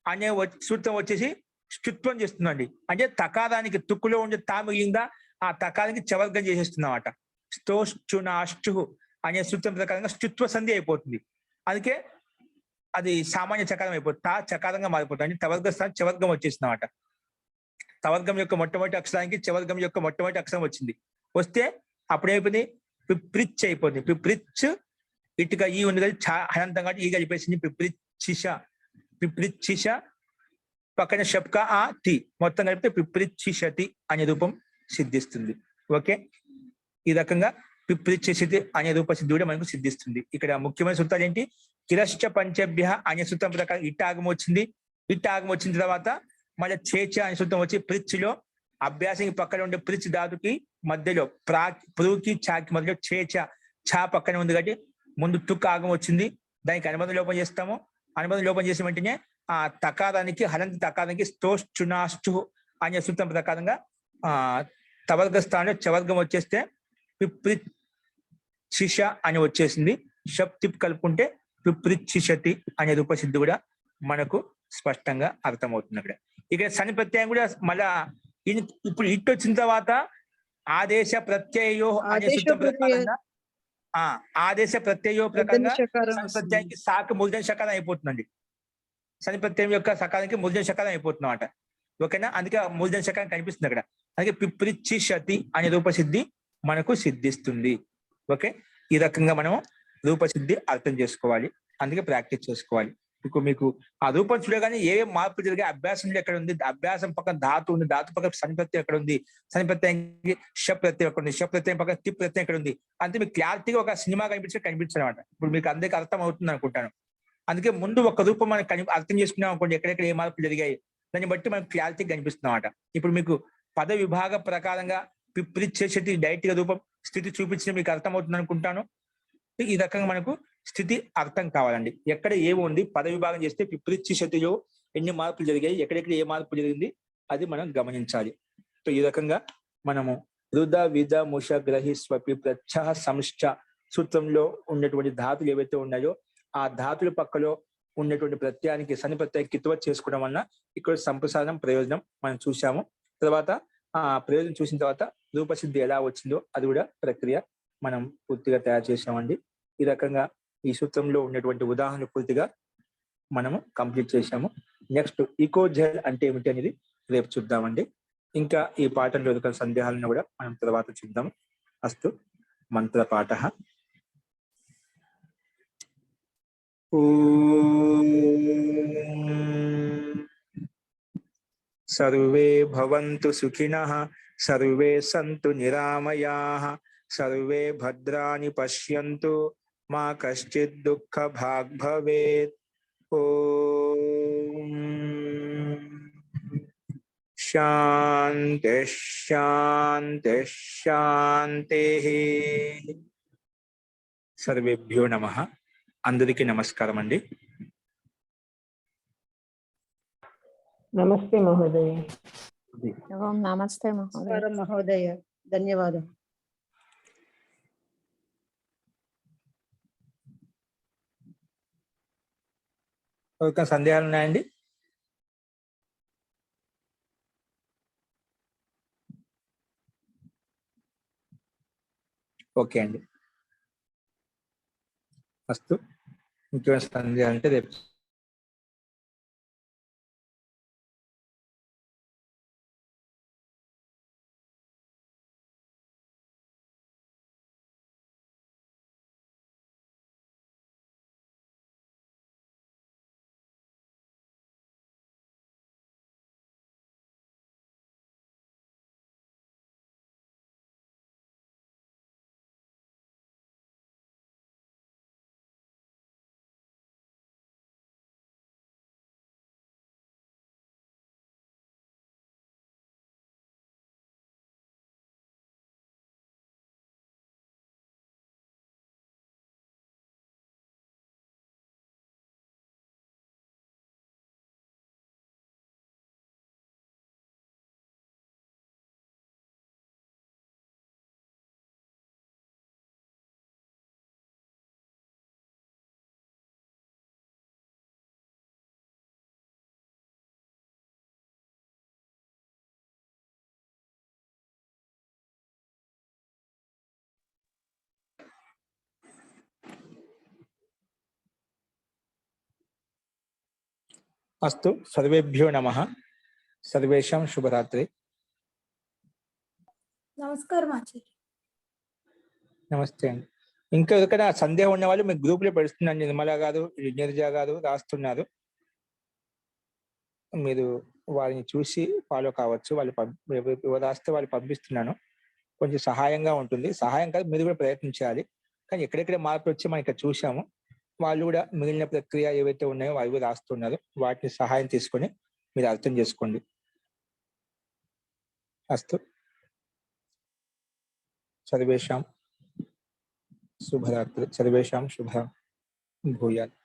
[SPEAKER 1] అనే సూత్రం వచ్చేసి స్థుత్వం చేస్తుందండి. అంటే తకారానికి తుక్కులో ఉండే తా మిగిలిందా ఆ తకారానికి చవర్గం చేసేస్తుందన్నమాట. స్తోశ్చునాశ్చు అనే సూత్రం ప్రకారంగా స్థుత్వ సంధి అయిపోతుంది. అందుకే అది సామాన్య చకారం అయిపోతుంది, తా చకారంగా మారిపోతుంది. అంటే తవర్గ స్థానం చవర్గం వచ్చేసింది అనమాట. తవర్గం యొక్క మొట్టమొదటి అక్షరానికి చవర్గం యొక్క మొట్టమొదటి అక్షరం వచ్చింది. వస్తే అప్పుడైపోయింది పిప్రిచ్ అయిపోతుంది. పిప్రిచ్ ఇటుగా ఈ ఉంది కదా, అనంతం కాబట్టి ఈ కలిపేసింది. పిప్రిచ్చిష పక్కన షప్కా ఆ టి మొత్తం కలిపితే పిప్రిచ్చిషతి అనే రూపం సిద్ధిస్తుంది. ఓకే, ఈ రకంగా పిప్రిచ్చిషతి అనే రూప సిద్ధి కూడా మనకు సిద్ధిస్తుంది. ఇక్కడ ముఖ్యమైన సూత్రాలు ఏంటి? కిరశ్చ పంచభ్య అనే సూత్రం ప్రకారం ఇట్ట ఆగం వచ్చింది. ఇట్ట ఆగం వచ్చిన తర్వాత మళ్ళీ చేచ అనే సూత్రం వచ్చి ప్రిచ్లో అభ్యాసం పక్కన ఉండే ప్రిచ్ ధాతుకి మధ్యలో పురుకి చాకి మధ్యలో చేచ చా పక్కన ఉంది కాబట్టి ముందు తుక్ ఆగం వచ్చింది. దానికి అనుబంధ లోపం చేస్తాము. అనుబంధ లోపం చేసిన వెంటనే ఆ తకారానికి హలంతి తకారానికి స్తోశ్చునాశ్చు అనే సూత్రం ప్రకారంగా తవర్గ స్థానంలో చవర్గం వచ్చేస్తే పిప్రిచ్చిష అని వచ్చేసింది. షప్ తిప్ కలుపుకుంటే పిప్రిచ్చిషతి అనే రూపసిద్ధి కూడా మనకు స్పష్టంగా అర్థమవుతుంది. ఇక్కడ శని ప్రత్యయం కూడా మళ్ళా ఇప్పుడు ఇట్ వచ్చిన తర్వాత ఆదేశ ప్రత్యయో అనే సూత్రం ప్రకారంగా ఆదేశ ప్రత్యయో ప్రకారంగా శని ప్రత్యయానికి సాకు మూర్ధన శకారం అయిపోతుందండి. శని ప్రత్యయం యొక్క సకారానికి మూర్ధన శకారం అయిపోతుంది అన్నమాట. ఓకేనా, అందుకే మూర్ధన శకారం కనిపిస్తుంది అక్కడ. అందుకే పిప్రిచ్చిషతి అనే రూపసిద్ధి మనకు సిద్ధిస్తుంది. ఓకే, ఈ రకంగా మనం రూపసిద్ధి అర్థం చేసుకోవాలి. అందుకే ప్రాక్టీస్ చేసుకోవాలి. మీకు ఆ రూపం చూడగానే ఏ మార్పు జరిగే అభ్యాసంలో ఎక్కడ ఉంది, అభ్యాసం పక్కన ధాతు ఉంది, ధాతు పక్కన శని ప్రత్యయం ఎక్కడ ఉంది, శని ప్రత్యయానికి ష ప్రత్యయం ఎక్కడ ఉంది, ష ప్రత్యయం పక్కన తి ప్రత్యయం ఎక్కడ ఉంది, అంతే మీకు క్లారిటీగా ఒక సినిమా కనిపించాలి అనమాట. ఇప్పుడు మీకు అందరికీ అర్థం అవుతుంది అనుకుంటాను. అందుకే ముందు ఒక రూపం మనకు అర్థం చేసుకున్నాం అనుకోండి, ఎక్కడెక్కడ ఏ మార్పులు జరిగాయి దాన్ని బట్టి మనకు క్లారిటీ కనిపిస్తుంది అనమాట. ఇప్పుడు మీకు పద విభాగ ప్రకారంగా పిప్రిచ్చేసేటి డైరెక్ట్ గా రూపం స్థితి చూపించిన మీకు అర్థం అవుతుంది అనుకుంటాను. ఈ రకంగా మనకు స్థితి అర్థం కావాలండి. ఎక్కడ ఏమి ఉంది పద విభాగం చేస్తే పిప్రిచ్చిషతిలో ఎన్ని మార్పులు జరిగాయి, ఎక్కడెక్కడ ఏ మార్పు జరిగింది అది మనం గమనించాలి. సో ఈ రకంగా మనము రుద విద ముష గ్రహి స్వపి ప్రచ్ఛ సంశ్చ సూత్రంలో ఉన్నటువంటి ధాతులు ఏవైతే ఉన్నాయో ఆ ధాతుల పక్కలో ఉన్నటువంటి ప్రత్యయానికి శని ప్రత్యయం కిత్వత్ చేసుకోవడం వలన ఇక్కడ సంప్రసాదం ప్రయోజనం మనం చూసాము. తర్వాత ఆ ప్రయోజనం చూసిన తర్వాత రూపసిద్ధి ఎలా వచ్చిందో అది కూడా ప్రక్రియ మనం పూర్తిగా తయారు చేసామండి. ఈ రకంగా ఈ సూత్రంలో ఉన్నటువంటి ఉదాహరణ పూర్తిగా మనము కంప్లీట్ చేసాము. నెక్స్ట్ ఈకోజెల్ అంటే ఏమిటి అనేది రేపు చూద్దామండి. ఇంకా ఈ పాఠంలో ఎదుర్కొన్న సందేహాలను కూడా మనం తర్వాత చూద్దాము. అస్తు మంత్ర పాఠ. సర్వే భవంతు సుఖినః, సర్వే సంతు నిరామయాః, సర్వే భద్రాని పశ్యంతు, మా కశ్చిత్ దుఃఖ భాగ్ భవేత్. ఓం శాంతి శాంతి శాంతి. సర్వేభ్యో నమః. అందరికీ నమస్కారం అండి.
[SPEAKER 4] నమస్తే మహోదయ.
[SPEAKER 2] నమస్తే మహోదయ.
[SPEAKER 3] మహోదయ, ధన్యవాదం.
[SPEAKER 1] ఒక సందేహాలు ఉన్నాయండి? ఓకే అండి, అస్తు. ఇంకేమైనా సందేహాలు అంటే రేపు అస్తు సర్వేభ్యో నమః. సర్వేషాం శుభరాత్రి.
[SPEAKER 5] నమస్కారం ఆచార్య.
[SPEAKER 1] నమస్తే అండి. ఇంకా ఇక్కడ సందేహం ఉన్న వాళ్ళు మీకు గ్రూప్ లో పెడుతున్నాను. నిర్మల గారు, నీరజ గారు రాస్తున్నారు. మీరు వారిని చూసి ఫాలో కావచ్చు. వాళ్ళు ఎవరు రాస్తే వాళ్ళు పంపిస్తున్నాను. కొంచెం సహాయంగా ఉంటుంది. సహాయం కాదు, మీరు కూడా ప్రయత్నించాలి. కానీ ఎక్కడెక్కడ మార్పులు వచ్చి మనం ఇక్కడ చూసాము. వాళ్ళు కూడా మిగిలిన ప్రక్రియ ఏవైతే ఉన్నాయో అవి కూడా రాస్తున్నారు. వాటిని సహాయం తీసుకొని మీరు అర్థం చేసుకోండి. అస్తు సర్వేషాం శుభరాత్రి. సర్వేషాం శుభ భూయాత్.